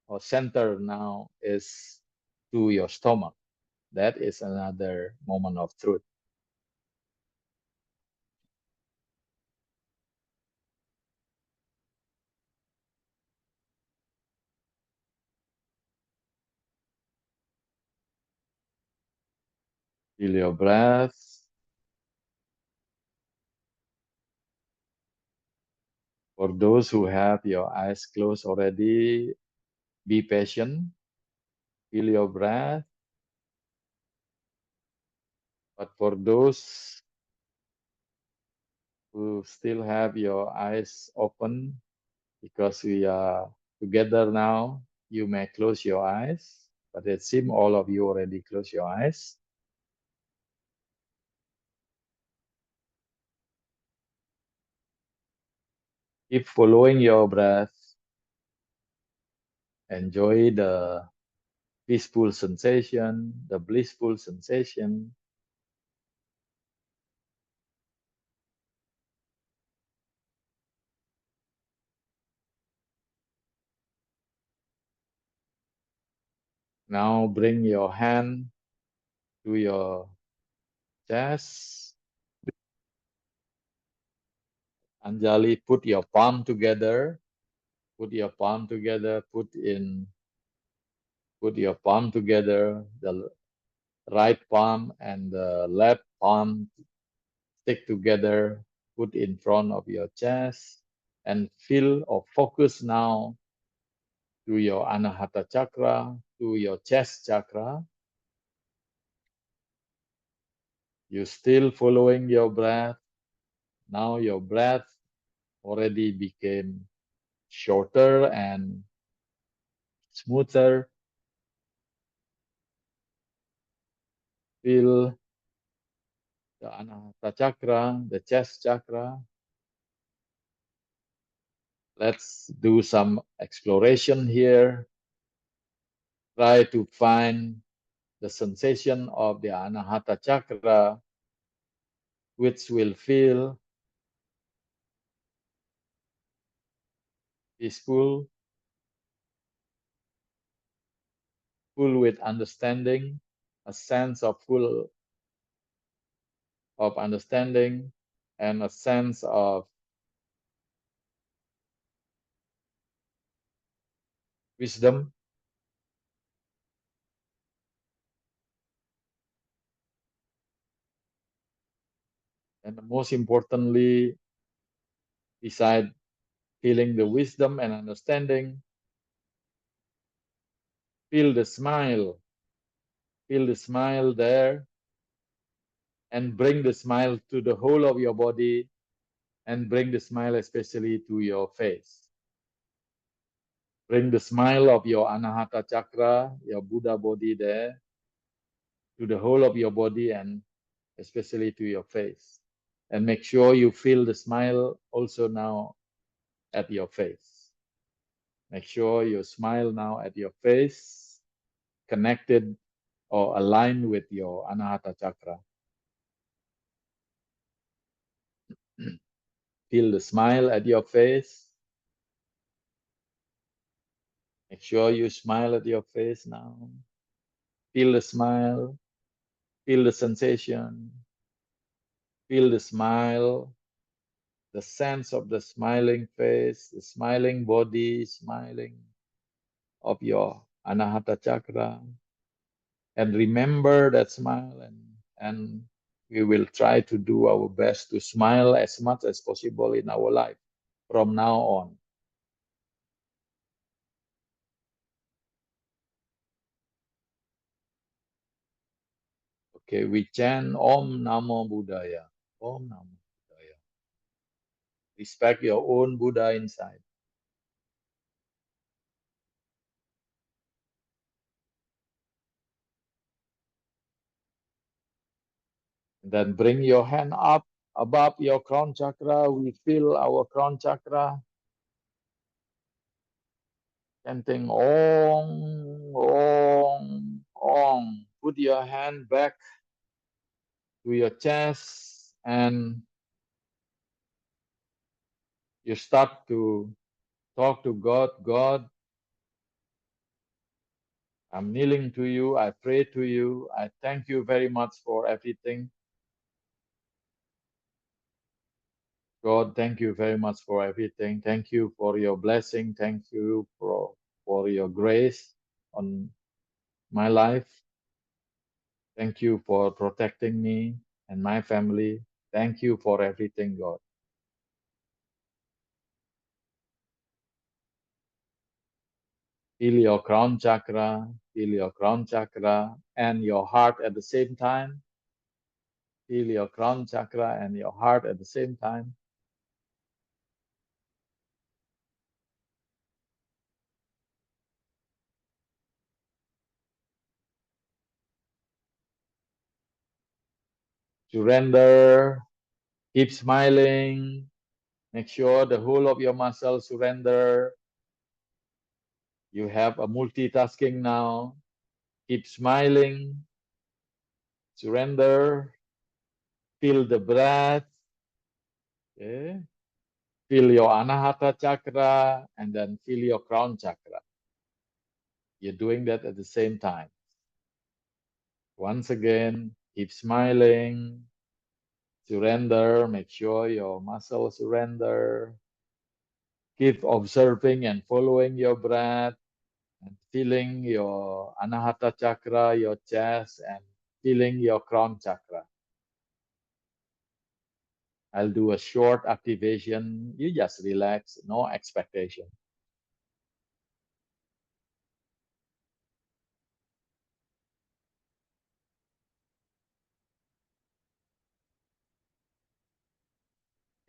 or center now is to your stomach. That is another moment of truth. Feel your breath. For those who have your eyes closed already, be patient. Feel your breath. But for those who still have your eyes open, because we are together now, you may close your eyes. But it seems all of you already close your eyes. Keep following your breath. Enjoy the peaceful sensation, the blissful sensation. Now bring your hand to your chest. Anjali, put your palm together. Put your palm together. Put your palm together. The right palm and the left palm stick together. Put in front of your chest and feel or focus now to your Anahata chakra, to your chest chakra. You're still following your breath. Now your breath already became shorter and smoother. Feel the Anahata chakra, the chest chakra. Let's do some exploration here. Try to find the sensation of the Anahata chakra, which will feel peaceful, full with understanding, a sense of full of understanding, and a sense of wisdom. And most importantly, beside feeling the wisdom and understanding, feel the smile. Feel the smile there and bring the smile to the whole of your body and bring the smile especially to your face. Bring the smile of your Anahata chakra, your Buddha body there, to the whole of your body and especially to your face. And make sure you feel the smile also now at your face. Make sure you smile now at your face, connected or aligned with your Anahata chakra. Feel the smile at your face. Make sure you smile at your face now. Feel the smile. Feel the sensation. Feel the smile. The sense of the smiling face, the smiling body, smiling of your Anahata chakra. And remember that smile, and we will try to do our best to smile as much as possible in our life from now on. Okay, we chant Om Namo Buddhaya. Om Namo Buddhaya. Respect your own Buddha inside. Then bring your hand up above your crown chakra. We feel our crown chakra. Chanting Om, Om, Om. Put your hand back to your chest and you start to talk to God. God, I'm kneeling to you. I pray to you. I thank you very much for everything. God, thank you very much for everything. Thank you for your blessing. Thank you for your grace on my life. Thank you for protecting me and my family. Thank you for everything, God. Feel your crown chakra, feel your crown chakra and your heart at the same time. Feel your crown chakra and your heart at the same time. Surrender, keep smiling. Make sure the whole of your muscles surrender. You have a multitasking now. Keep smiling, surrender, feel the breath. Okay? Feel your anahata chakra and then feel your crown chakra. You're doing that at the same time. Once again, keep smiling, surrender, make sure your muscles surrender. Keep observing and following your breath and feeling your anahata chakra, your chest, and feeling your crown chakra. I'll do a short activation. You just relax, no expectation.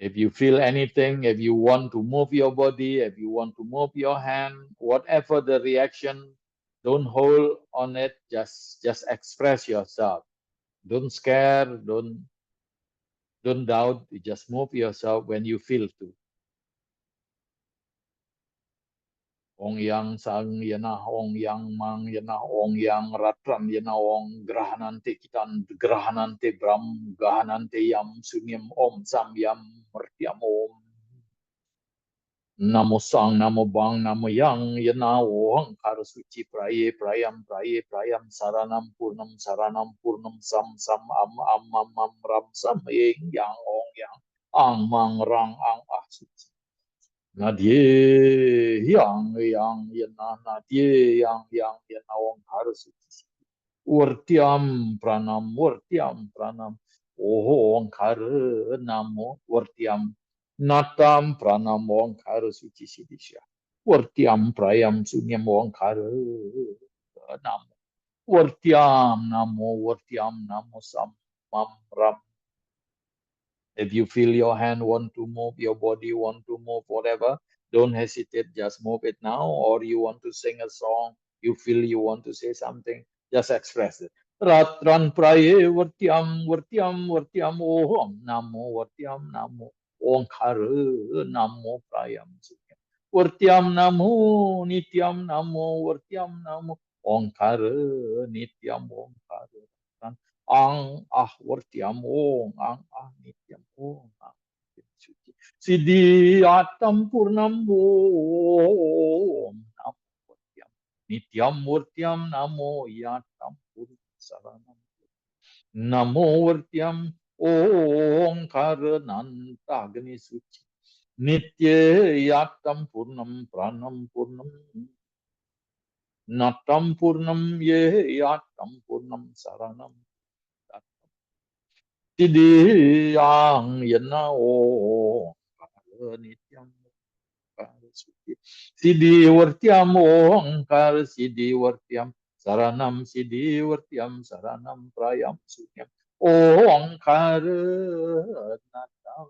If you feel anything, if you want to move your body, if you want to move your hand, whatever the reaction, don't hold on it. Just express yourself. Don't scare. Don't doubt. You just move yourself when you feel to. Ong yang sang yana ong yang mang yana ong yang ratram yana ong grahanante kitan grahanante bram grahanante yam sunyam om sam yam mertiam om. Namo sang, namo bang, namo yang, yana wang, karasuci praye, prayam, praye, prayam, saranam purnam, sam, sam, am, ram, sam, yang, ong, yang, ang, mang, rang, ang, ah, suci. Nadie, yang, yana, nadie, yang, yana wang, karasuci. Wartiam pranam, oh Onkara Namo, Wartiam Natam pranam Onkara Suci Sidisha, Wartiam Prayam Sunyam Onkara Namo, Wartiam Namo Sam Mam Ram. If you feel your hand want to move, your body want to move, whatever, don't hesitate, just move it now. Or you want to sing a song, you feel you want to say something, just express it. Ratran praye vartyam oham namo vartyam namo onkar namo prayam sunyam. Vartyam namo nityam namo vartyam namo onkar nityam onkar. Ang ah Vartyam Om Ang ah Nityam Om Ang Suci Siddhi Atam Purnam Om Namo Vartyam Nityam Vartyam Namo Yatam Purnam Saranam Namo Vartyam Om Karananta Agni Suci Nitya Yatam Purnam Pranam Purnam Natam Purnam Ye Yatam Purnam Saranam Tidiyang yanao nityam suci Sidi wartyam onkar Sidi wartyam saranam Sidi wartyam saranam prayam sunyam onkar natam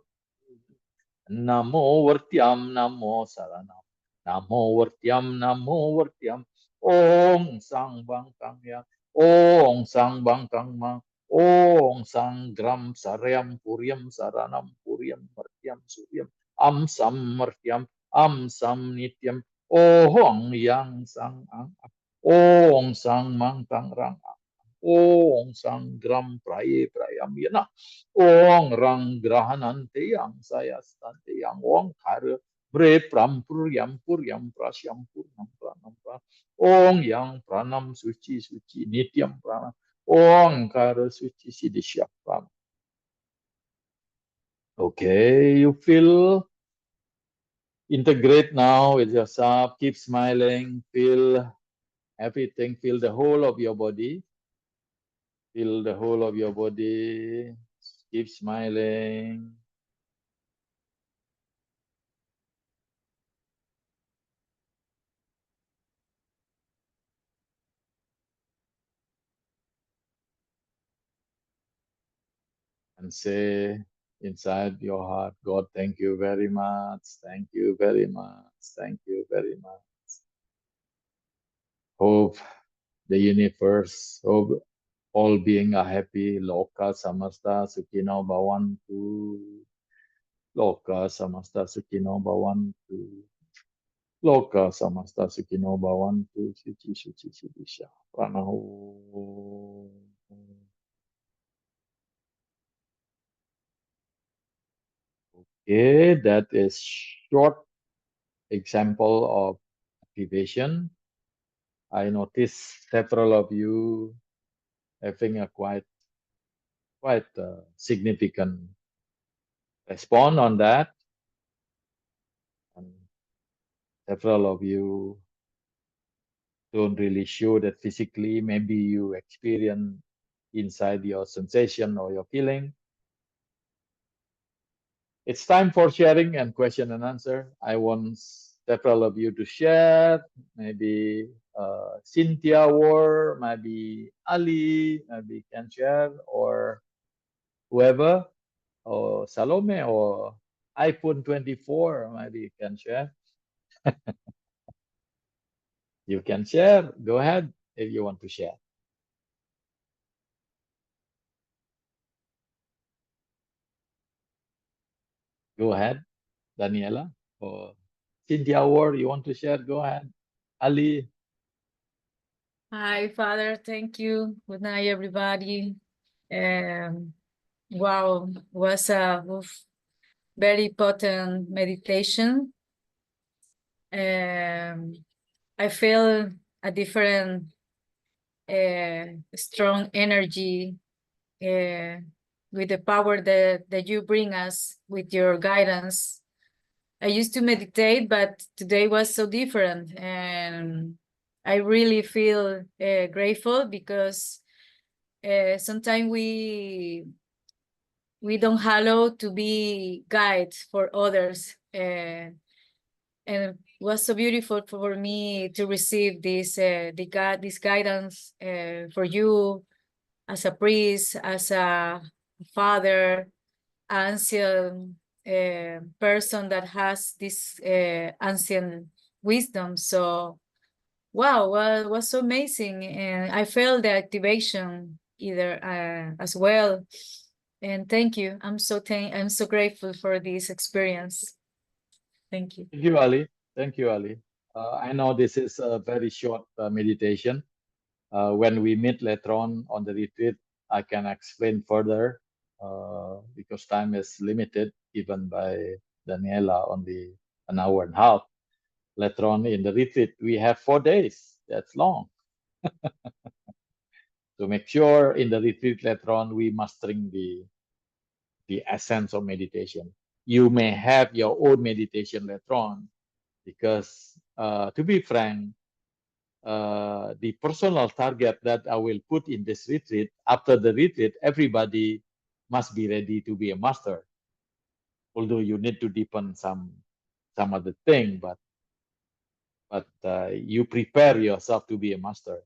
Namo Vartyam Namo Saranam Namo Vartyam Om Sang Bang Kang Yang Om Sang Bang Kang Mang Om Sang Gram Saryam Puryam Saranam Puryam Vartyam Suryam Am Sam Martyam Am Sam Nityam Om Yang Sang Ang Om Sang Mang Kang Rang Ong sang gram praye prayam yana. Ong rang grahanante yang saya stante yang ong kare bre pram puryam prasyam purnam pranam pra. Ong yang pranam suci suci nityam pranam. Ong kare suci siddhisya pranam. Okay, you feel integrate now with yourself. Keep smiling. Feel everything. Feel the whole of your body. Feel the whole of your body. Keep smiling. And say inside your heart, God, thank you very much. Thank you very much. Thank you very much. Hope the universe, hope all being are happy. Loka samasta sukhino bhavantu. Loka samasta sukhino bhavantu. Loka samasta sukhino bhavantu. Suchi suchi suchi sha. Pranahu. Okay, that is short example of activation. I notice several of you having a quite significant response on that, and several of you don't really show that physically. Maybe you experience inside your sensation or your feeling. It's time for sharing and question and answer. I want several of you to share. Maybe Cynthia War, maybe Ali, maybe can share, or whoever, or Salome, or iPhone 24, maybe you can share. You can share. Go ahead if you want to share. Go ahead, Daniela, or Cynthia Ward, you want to share? Go ahead. Ali, Hi, Father. Thank you. Good night, everybody. Um, wow, was a very potent meditation. I feel a different, strong energy with the power that you bring us with your guidance. I used to meditate, but today was so different, and I really feel grateful because sometimes we don't allow to be guides for others, and it was so beautiful for me to receive this guidance for you as a priest, as a father, ancient person that has this ancient wisdom. So wow, well, was so amazing, and I felt the activation either as well. And thank you. I'm so grateful for this experience. Thank you. thank you, Ali. Thank you, Ali. I know this is a very short meditation. When we meet later on the retreat, I can explain further because time is limited, given by Daniela only an hour and a half. Later on in the retreat, we have 4 days. That's long. To make sure in the retreat later on, we mastering the essence of meditation. You may have your own meditation later on, because to be frank, the personal target that I will put in this retreat, after the retreat, everybody must be ready to be a master. Although you need to deepen some other thing, but you prepare yourself to be a master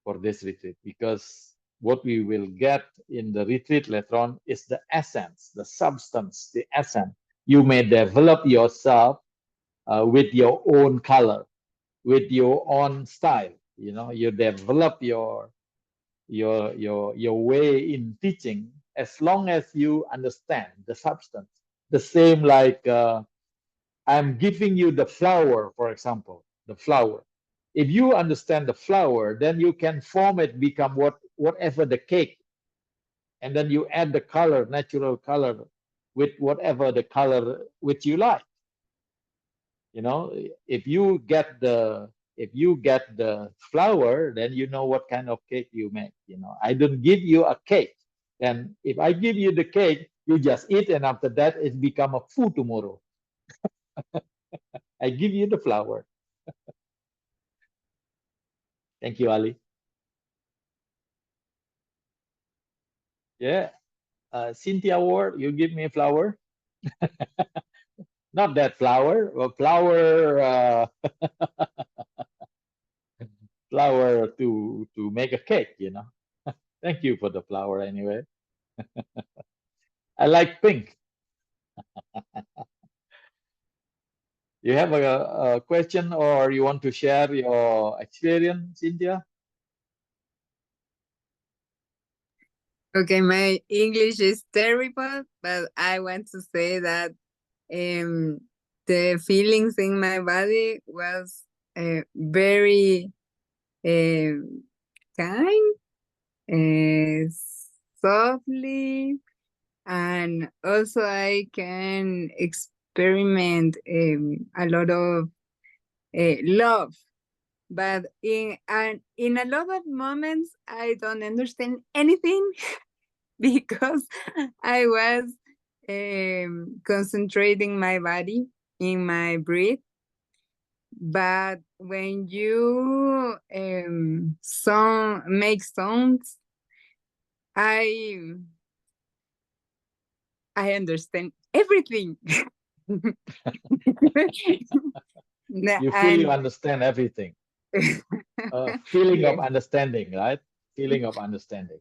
for this retreat, because what we will get in the retreat later on is the essence, the substance, the essence. You may develop yourself with your own color, with your own style. You know, you develop your way in teaching as long as you understand the substance. The same like I'm giving you the flower, for example, the flower. If you understand the flower, then you can form it, become whatever the cake, and then you add the color, natural color, with whatever the color which you like. You know, if you get the flower, then you know what kind of cake you make. You know, I don't give you a cake. Then if I give you the cake, you just eat, and after that it become a food tomorrow. I give you the flower. Thank you, Ali. Yeah. Cynthia Ward, you give me a flower. Not that flower, but flower, flower to make a cake. Thank you for the flower anyway. I like pink. You have a question or you want to share your experience, Cynthia? Okay, my English is terrible, but I want to say that um, the feelings in my body was very kind, uh, softly, and also I can experiment a lot of love. But in a lot of moments, I don't understand anything because I was concentrating my body in my breath. But when you make sounds, I I understand everything. You feel you and understand everything. Feeling of yes, understanding, right? Feeling of understanding.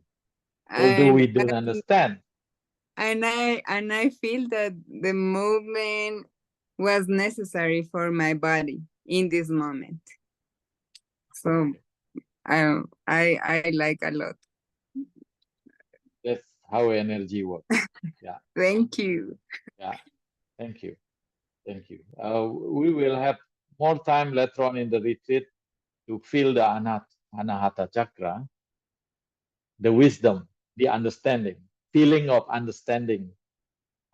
Although and we don't understand. I feel that the movement was necessary for my body in this moment. So I like a lot. That's how energy works. Yeah, Thank you. yeah. Thank you. Thank you. We will have more time later on in the retreat to feel the Anahata chakra, the wisdom, the understanding, feeling of understanding,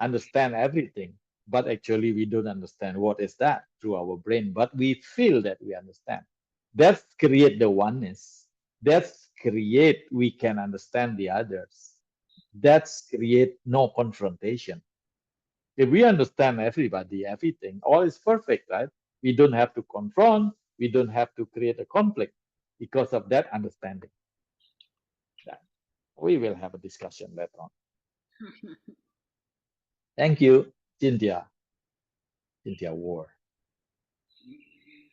understand everything. But actually, we don't understand what is that through our brain, but we feel that we understand. That's create the oneness. That's create we can understand the others. That's create no confrontation. If we understand everybody, everything, all is perfect, right? We don't have to confront, we don't have to create a conflict because of that understanding. That we will have a discussion later on. Thank you, Cynthia. Cynthia Ward.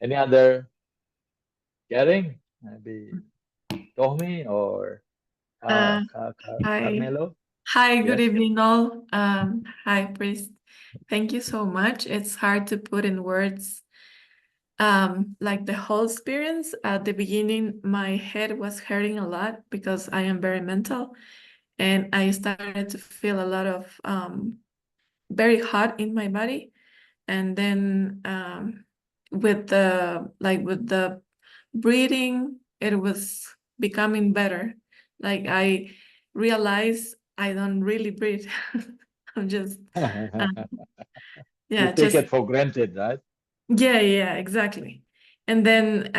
Any other sharing? Maybe Tommy or Uh, Hi. Carmelo? Hi, good Yes. evening all. Hi, Priest. Thank you so much. It's hard to put in words like the whole experience. At the beginning, my head was hurting a lot because I am very mental, and I started to feel a lot of very hot in my body. And then with the breathing, it was becoming better. Like I realized I don't really breathe. I'm just um, You yeah, take just it for granted, right? yeah, exactly. And then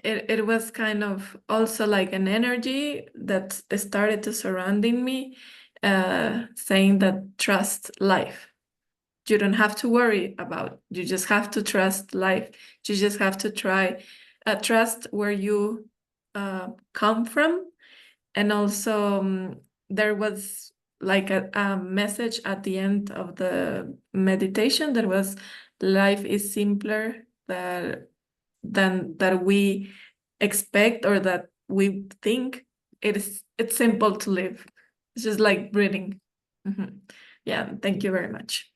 it was kind of also like an energy that started to surrounding me, saying that trust life. You don't have to worry about. You just have to trust life. You just have to trust where you come from. And also there was like a message at the end of the meditation that was life is simpler than that we expect or that we think. It's simple to live. It's just like breathing. Mhm. Yeah, thank you very much.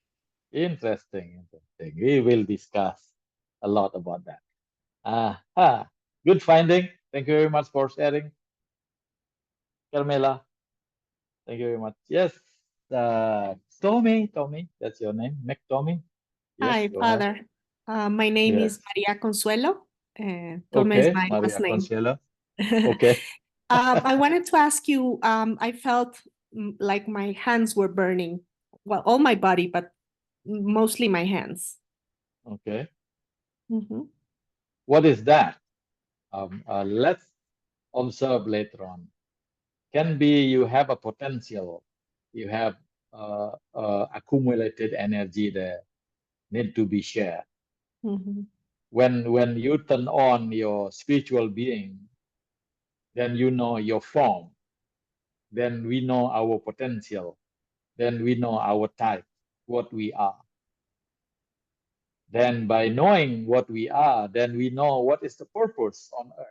Interesting, interesting. We will discuss a lot about that. Ah, good finding. Thank you very much for sharing, Carmela. Thank you very much. Yes, Tommy, that's your name, Tommy. Yes, Hi, go ahead. Father. My name is Yes. Maria Consuelo. Tome is Okay, my Maria last name. Consuelo. Okay. I wanted to ask you, I felt like my hands were burning. Well, all my body, but mostly my hands. Okay. Mhm. What is that? Let's observe later on. Can be you have a potential, you have accumulated energy that need to be shared. Mhm. When you turn on your spiritual being, then you know your form. then we know our potential, then we know our type, what we are. Then by knowing what we are, then we know what is the purpose on earth.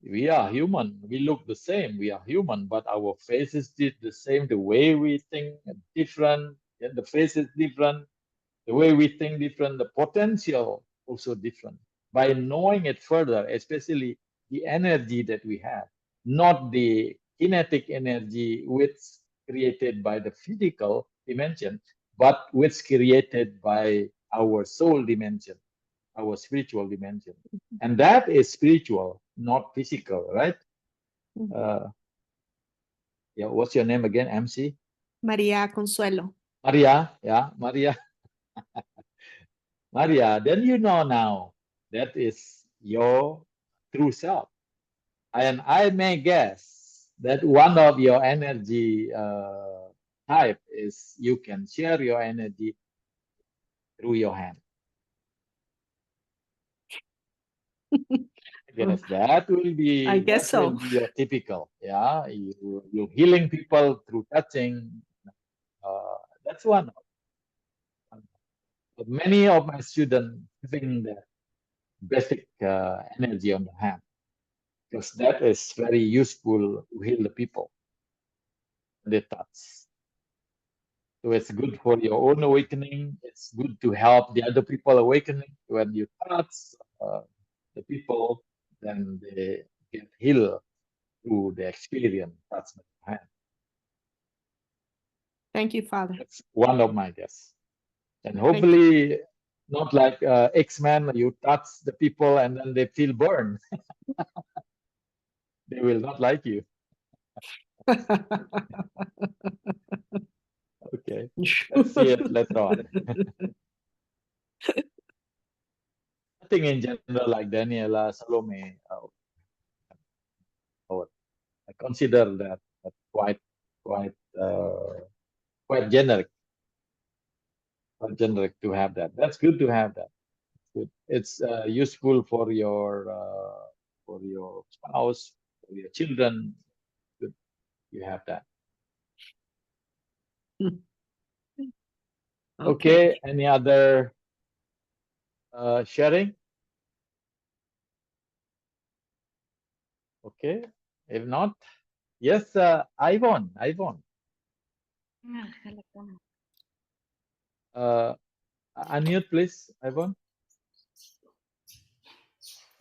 We are human, we look the same, we are human, but our faces did the same, the way we think different, the face is different, the way we think different, the potential also different. By knowing it further, especially the energy that we have, not the kinetic energy which created by the physical dimension, but which created by our soul dimension, our spiritual dimension. And that is spiritual, not physical, right? Yeah, what's your name again, MC? Maria Consuelo. Maria, yeah, Maria. Maria, then you know now that is your true self. And I may guess that one of your energy type is you can share your energy through your hand. I guess that will be I guess that will so. be your typical. Yeah, you healing people through touching. That's one. But many of my students having that basic energy on the hand, because that is very useful to heal the people. The touch. So it's good for your own awakening. It's good to help the other people awakening. When you touch the people, then they get healed through the experience. That's my hand. Thank you, Father. That's one of my guess. And hopefully, not like X-Men, you touch the people and then they feel burned. They will not like you. Okay, let's see it later on. I think in general, like Daniela, Salome, I consider that quite quite generic to have that. That's good to have that. Good. It's useful for your spouse, for your children. Good. You have that. Okay. Any other sharing? Okay. If not, yes, Ivan. Unmute, please, Ivan.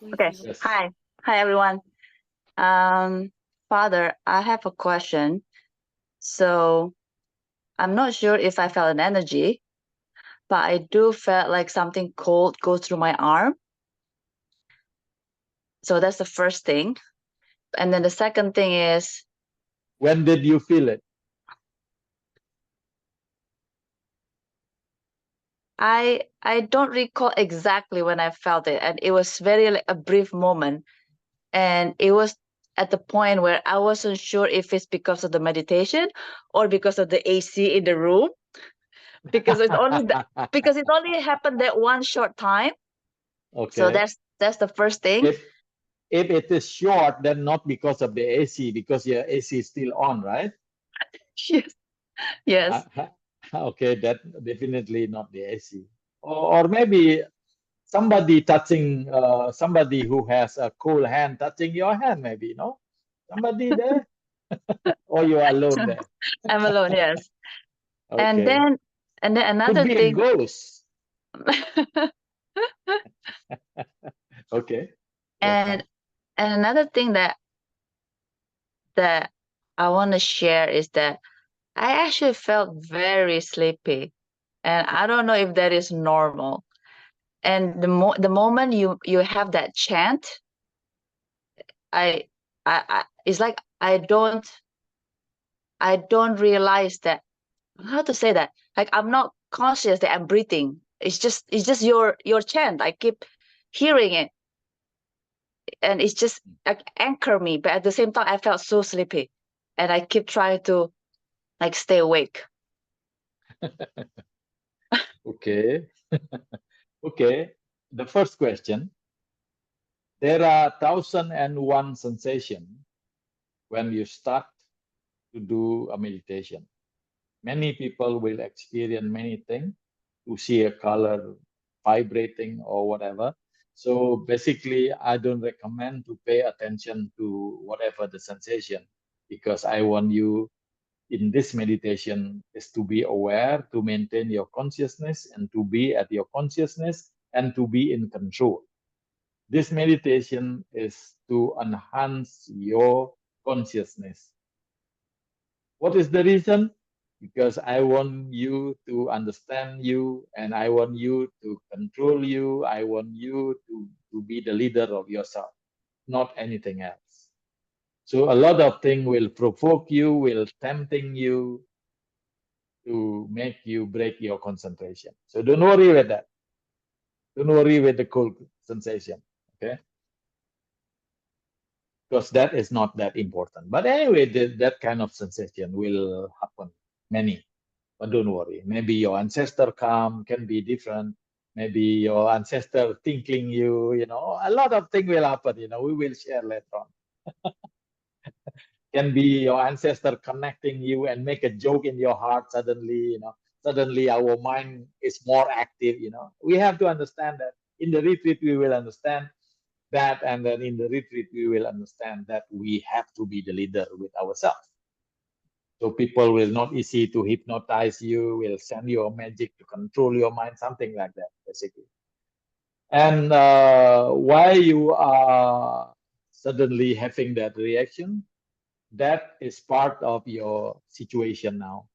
Okay. Yes. Hi. Hi, everyone. Father, I have a question. So I'm not sure if I felt an energy, but I do feel like something cold goes through my arm. So that's the first thing. And then the second thing is, when did you feel it? I don't recall exactly when I felt it, and it was very like a brief moment. And it was at the point where I wasn't sure if it's because of the meditation or because of the AC in the room, because it's only because it only happened that one short time. Okay. So that's the first thing. If it is short, then not because of the AC, because your AC is still on, right? Yes. Yes. Okay, that definitely not the AC. Or maybe somebody touching, somebody who has a cool hand touching your hand, maybe, no? Somebody there? Or you are alone there? I'm alone, yes. Okay. And then another Could be a thing. ghost. Okay. And another thing that I want to share is that I actually felt very sleepy, and I don't know if that is normal. And the moment you have that chant, I it's like I don't realize that, how to say that, like I'm not conscious that I'm breathing. It's just your chant. I keep hearing it, and it's just like anchor me, but at the same time I felt so sleepy, and I keep trying to like stay awake. Okay. Okay. The first question. There are 1,001 sensations when you start to do a meditation. Many people will experience many things, to see a color vibrating or whatever. So basically, I don't recommend to pay attention to whatever the sensation, because I want you in this meditation is to be aware, to maintain your consciousness, and to be at your consciousness, and to be in control. This meditation is to enhance your consciousness. What is the reason? Because I want you to understand you, and I want you to control you. I want you to be the leader of yourself, not anything else. So a lot of things will provoke you, will tempting you to make you break your concentration. So don't worry with that. Don't worry with the cold sensation, okay? Because that is not that important. But anyway, that kind of sensation will happen, many. But don't worry. Maybe your ancestor can be different. Maybe your ancestor tinkling you, a lot of things will happen, we will share later on. Can be your ancestor connecting you and make a joke in your heart suddenly, suddenly our mind is more active, We have to understand that. In the retreat, we will understand that, and then in the retreat, we will understand that we have to be the leader with ourselves. So people will not easy to hypnotize you, will send you a magic to control your mind, something like that, basically. And why you are suddenly having that reaction, that is part of your situation now.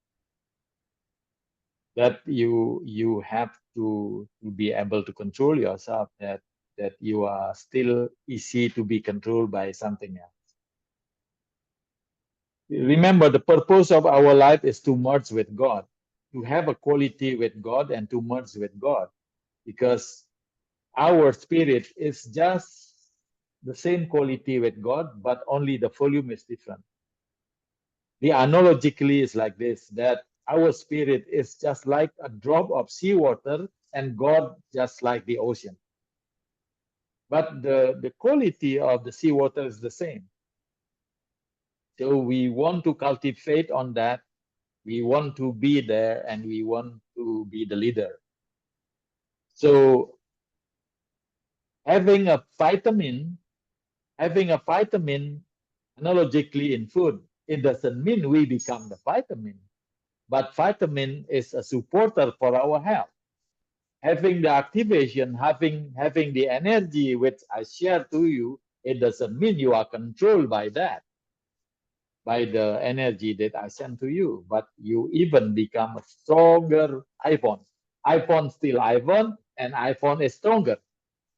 That you have to be able to control yourself, that you are still easy to be controlled by something else. Remember, the purpose of our life is to merge with God, to have a quality with God and to merge with God, because our spirit is just the same quality with God, but only the volume is different. The analogically is like this, that our spirit is just like a drop of seawater and God just like the ocean. But the quality of the seawater is the same. So we want to cultivate on that. We want to be there and we want to be the leader. So having a vitamin analogically in food, it doesn't mean we become the vitamin, but vitamin is a supporter for our health. Having the activation, having the energy which I share to you, it doesn't mean you are controlled by that, by the energy that I send to you, but you even become a stronger iPhone. iPhone still iPhone, and iPhone is stronger,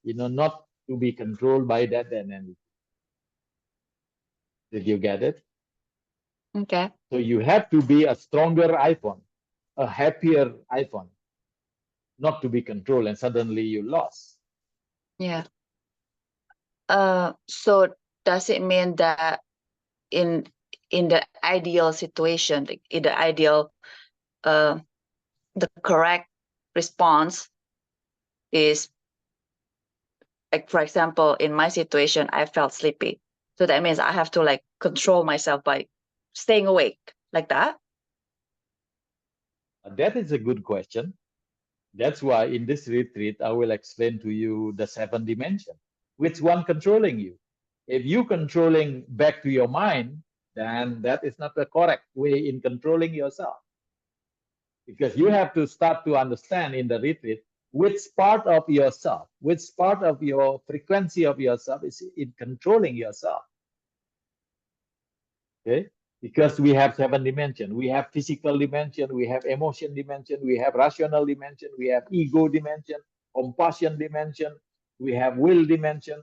not to be controlled by that energy. Did you get it? Okay. So you have to be a stronger iPhone, a happier iPhone, not to be controlled and suddenly you lost. Yeah. So does it mean that in the ideal situation, like in the ideal, the correct response is, like, for example, in my situation, I felt sleepy. So that means I have to like control myself by staying awake like that. That is a good question. That's why in this retreat, I will explain to you the 7 dimensions. Which one controlling you? If you controlling back to your mind, then that is not the correct way in controlling yourself. Because you have to start to understand in the retreat which part of yourself, which part of your frequency of yourself is in controlling yourself. Okay? Because we have 7 dimensions. We have physical dimension, we have emotion dimension, we have rational dimension, we have ego dimension, compassion dimension, we have will dimension,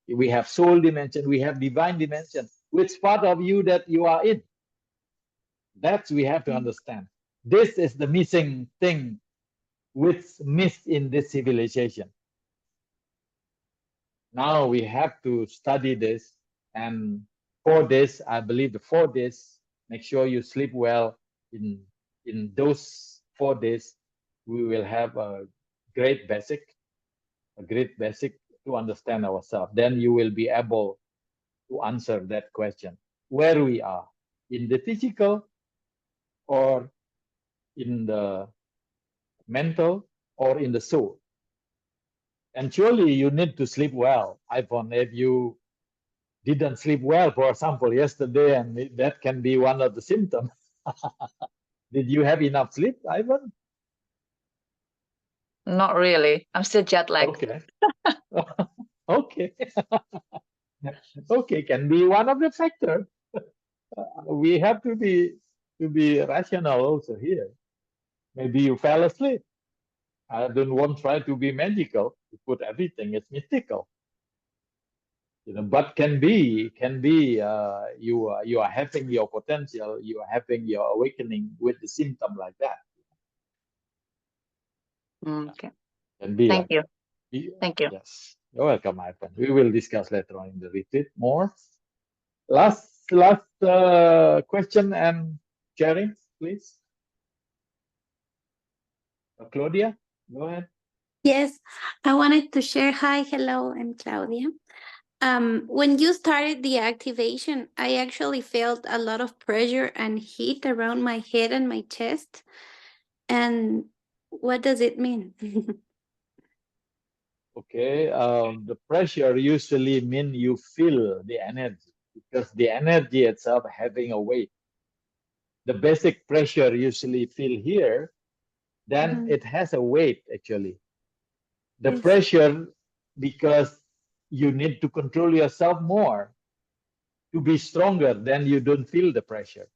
we have soul dimension, we have divine dimension. Which part of you that you are in? That's we have to understand. This is the missing thing which missed in this civilization. Now we have to study this, and 4 days, I believe the 4 days, make sure you sleep well. In those 4 days, we will have a great basic to understand ourselves. Then you will be able to answer that question. where we are, in the physical or in the mental or in the soul. And surely you need to sleep well. Ivan, if you didn't sleep well, for example, yesterday, and that can be one of the symptoms. Did you have enough sleep, Ivan? Not really. I'm still jet lagged. Okay. Okay. Okay, can be one of the factors. We have to be rational also here. Maybe you fell asleep. I don't want to try to be magical. To put everything as mythical. But can be you are having your potential, you are having your awakening with the symptom like that. Okay. Can be Thank like you. that. Thank you. Yes, you're welcome, my friend. We will discuss later on in the retreat more. Last question and sharing, please. Claudia, go ahead. Yes, I wanted to share. Hi, hello, I'm Claudia. When you started the activation, I actually felt a lot of pressure and heat around my head and my chest. And what does it mean? Okay, the pressure usually mean you feel the energy because the energy itself having a weight. The basic pressure usually feel here, then it has a weight actually. The Yes. pressure because you need to control yourself more to be stronger, then you don't feel the pressure.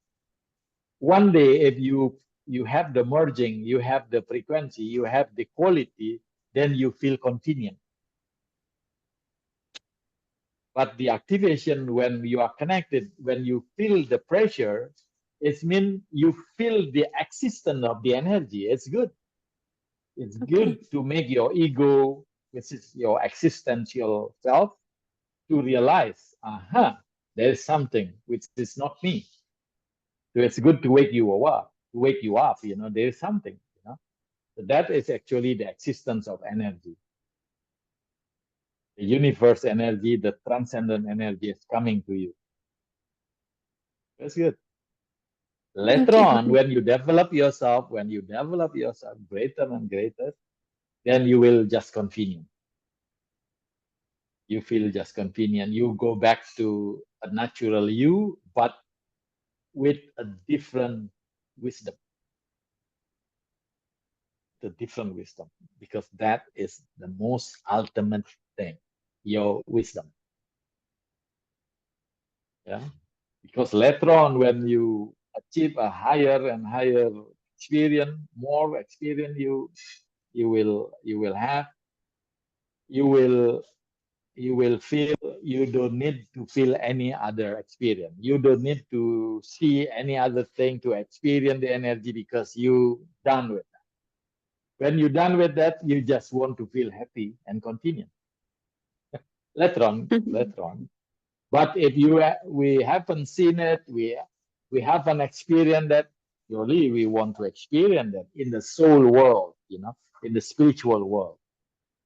One day, if you have the merging, you have the frequency, you have the quality, then you feel convenient. But the activation, when you are connected, when you feel the pressure, it means you feel the existence of the energy. It's good. It's good to make your ego, which is your existential self, to realize, there is something which is not me. So it's good to wake you up, there is something, So that is actually the existence of energy. The universe energy, the transcendent energy is coming to you. That's good. Later on, when you develop yourself greater and greater, then you will just convenient. You feel just convenient. You go back to a natural you, but with a different wisdom. The different wisdom, because that is the most ultimate thing, your wisdom. Yeah, because later on, when you achieve a higher and higher experience, more experience you will have, you will feel you don't need to feel any other experience. You don't need to see any other thing to experience the energy because you done with that. When you're done with that, you just want to feel happy and continue. Later on. But if we haven't seen it, we haven't experienced that. Surely we want to experience that in the soul world, in the spiritual world.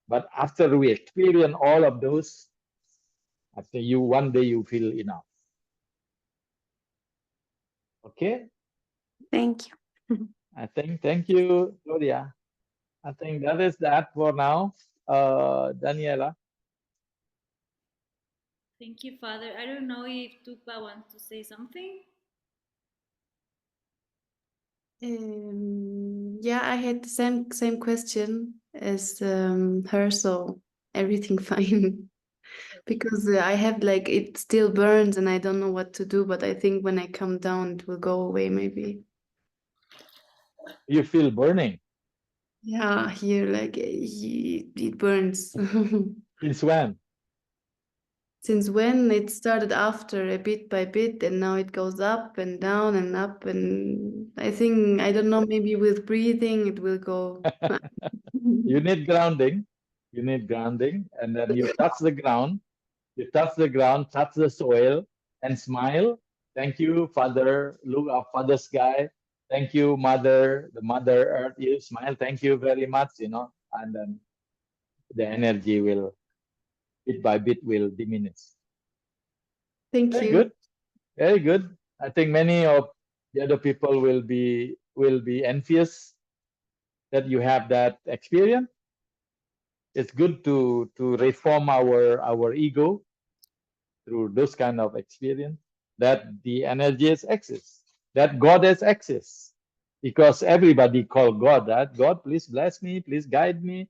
But after we experience all of those, after one day you feel enough. Okay. Thank you. Thank you, Gloria. I think that is that for now. Daniela. Thank you, Father. I don't know if Tupa wants to say something. Yeah, I had the same question as her, so everything fine. Because I have it still burns and I don't know what to do, but I think when I come down it will go away maybe. You feel burning? Yeah, here it burns. Since when? Since when? It started after a bit by bit and now it goes up and down and up, and I think, I don't know, maybe with breathing it will go. You need grounding. And then you touch the ground. Touch the soil, and smile. Thank you, Father. Look up, Father Sky. Thank you, Mother, the Mother Earth. You smile. Thank you very much. And then the energy will, bit by bit, will diminish. Thank Very you. good. Very good. I think many of the other people will be envious that you have that experience. It's good to reform our ego through those kind of experience, that the energy is exists, that God is exists, because everybody call God that God, please bless me, please guide me,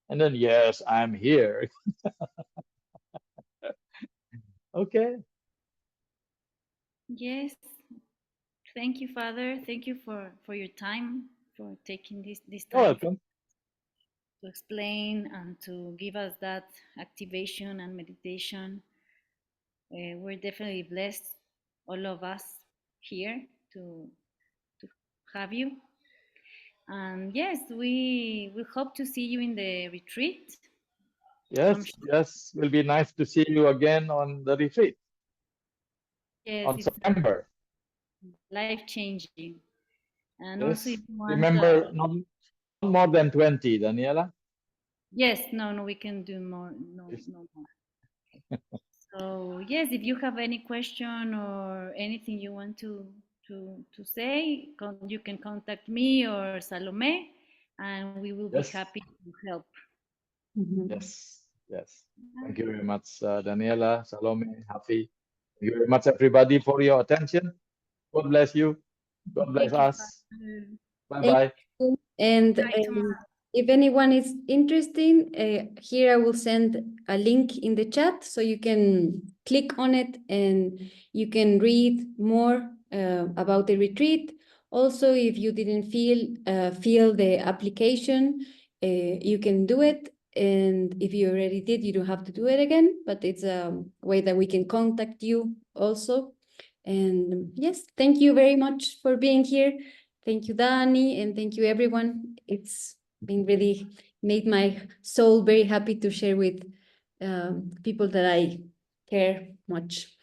and then yes, I'm here. Okay. Yes. Thank you, Father. Thank you for your time, for taking this You're time welcome. to explain and to give us that activation and meditation. We're definitely blessed, all of us here, to have you. And yes, we hope to see you in the retreat. I'm Yes, sure. yes, will be nice to see you again on the retreat Yes, on it's September. life changing. And also, if Yes, you want, remember, not more than 20, Daniela. yes, no, we can do more, Yes. no more. So yes, if you have any question or anything you want to say, you can contact me or Salome, and we will be Yes. happy to help. Yes, yes. Thank you very much, Daniela, Salome, Happy. Thank you very much, everybody, for your attention. God bless you. God bless Thank you, us. Father. Bye Thank bye. you. And Bye tomorrow. if anyone is interested, here I will send a link in the chat so you can click on it and you can read more about the retreat. Also, if you didn't feel the application, you can do it. And if you already did, you don't have to do it again, but it's a way that we can contact you also. And yes, thank you very much for being here. Thank you, Dani, and thank you, everyone. It's been really made my soul very happy to share with people that I care much.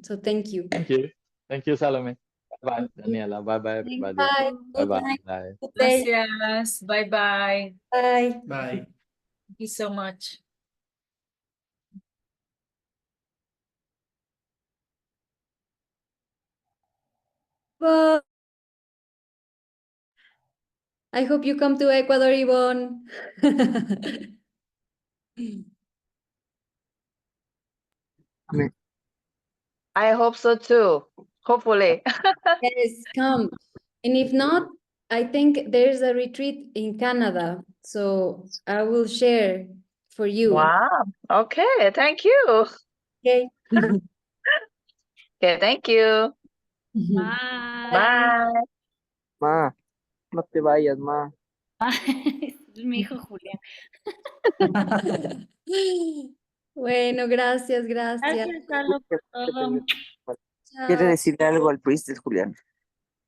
So thank you. Thank you. Thank you, Salome. Bye bye, Thank you. Daniela. Bye bye, Thank everybody. Bye. you. Bye Good bye. night. Bye. Good day. Gracias. Bye bye. Bye. Bye. Thank you so much. Bye. I hope you come to Ecuador, Yvonne. I hope so too. Hopefully. Yes, come. And if not, I think there's a retreat in Canada. So I will share for you. Wow. Okay. Thank you. Okay. Okay. Thank you. Bye. Bye. Ma, no te vayas, ma. Es mi hijo Julián. Bueno, gracias, gracias. Gracias, Carlos, por todo. ¿Quieres Chao. decirle algo al priest, Julián?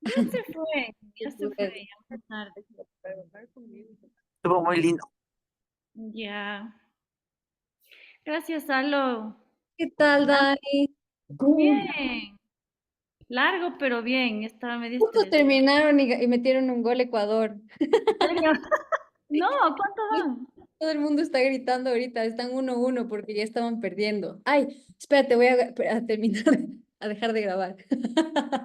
Ya se fue, ya se fue, ya fue tarde. Estuvo muy lindo. Ya. Gracias, Alo. ¿Qué tal, Dani? Bien. Largo, pero bien. Estaba medio Justo estresada. terminaron y metieron un gol Ecuador. ¿En serio? No, ¿cuánto van? Todo el mundo está gritando ahorita, están 1-1 porque ya estaban perdiendo. Ay, espérate, voy a terminar, a dejar de grabar.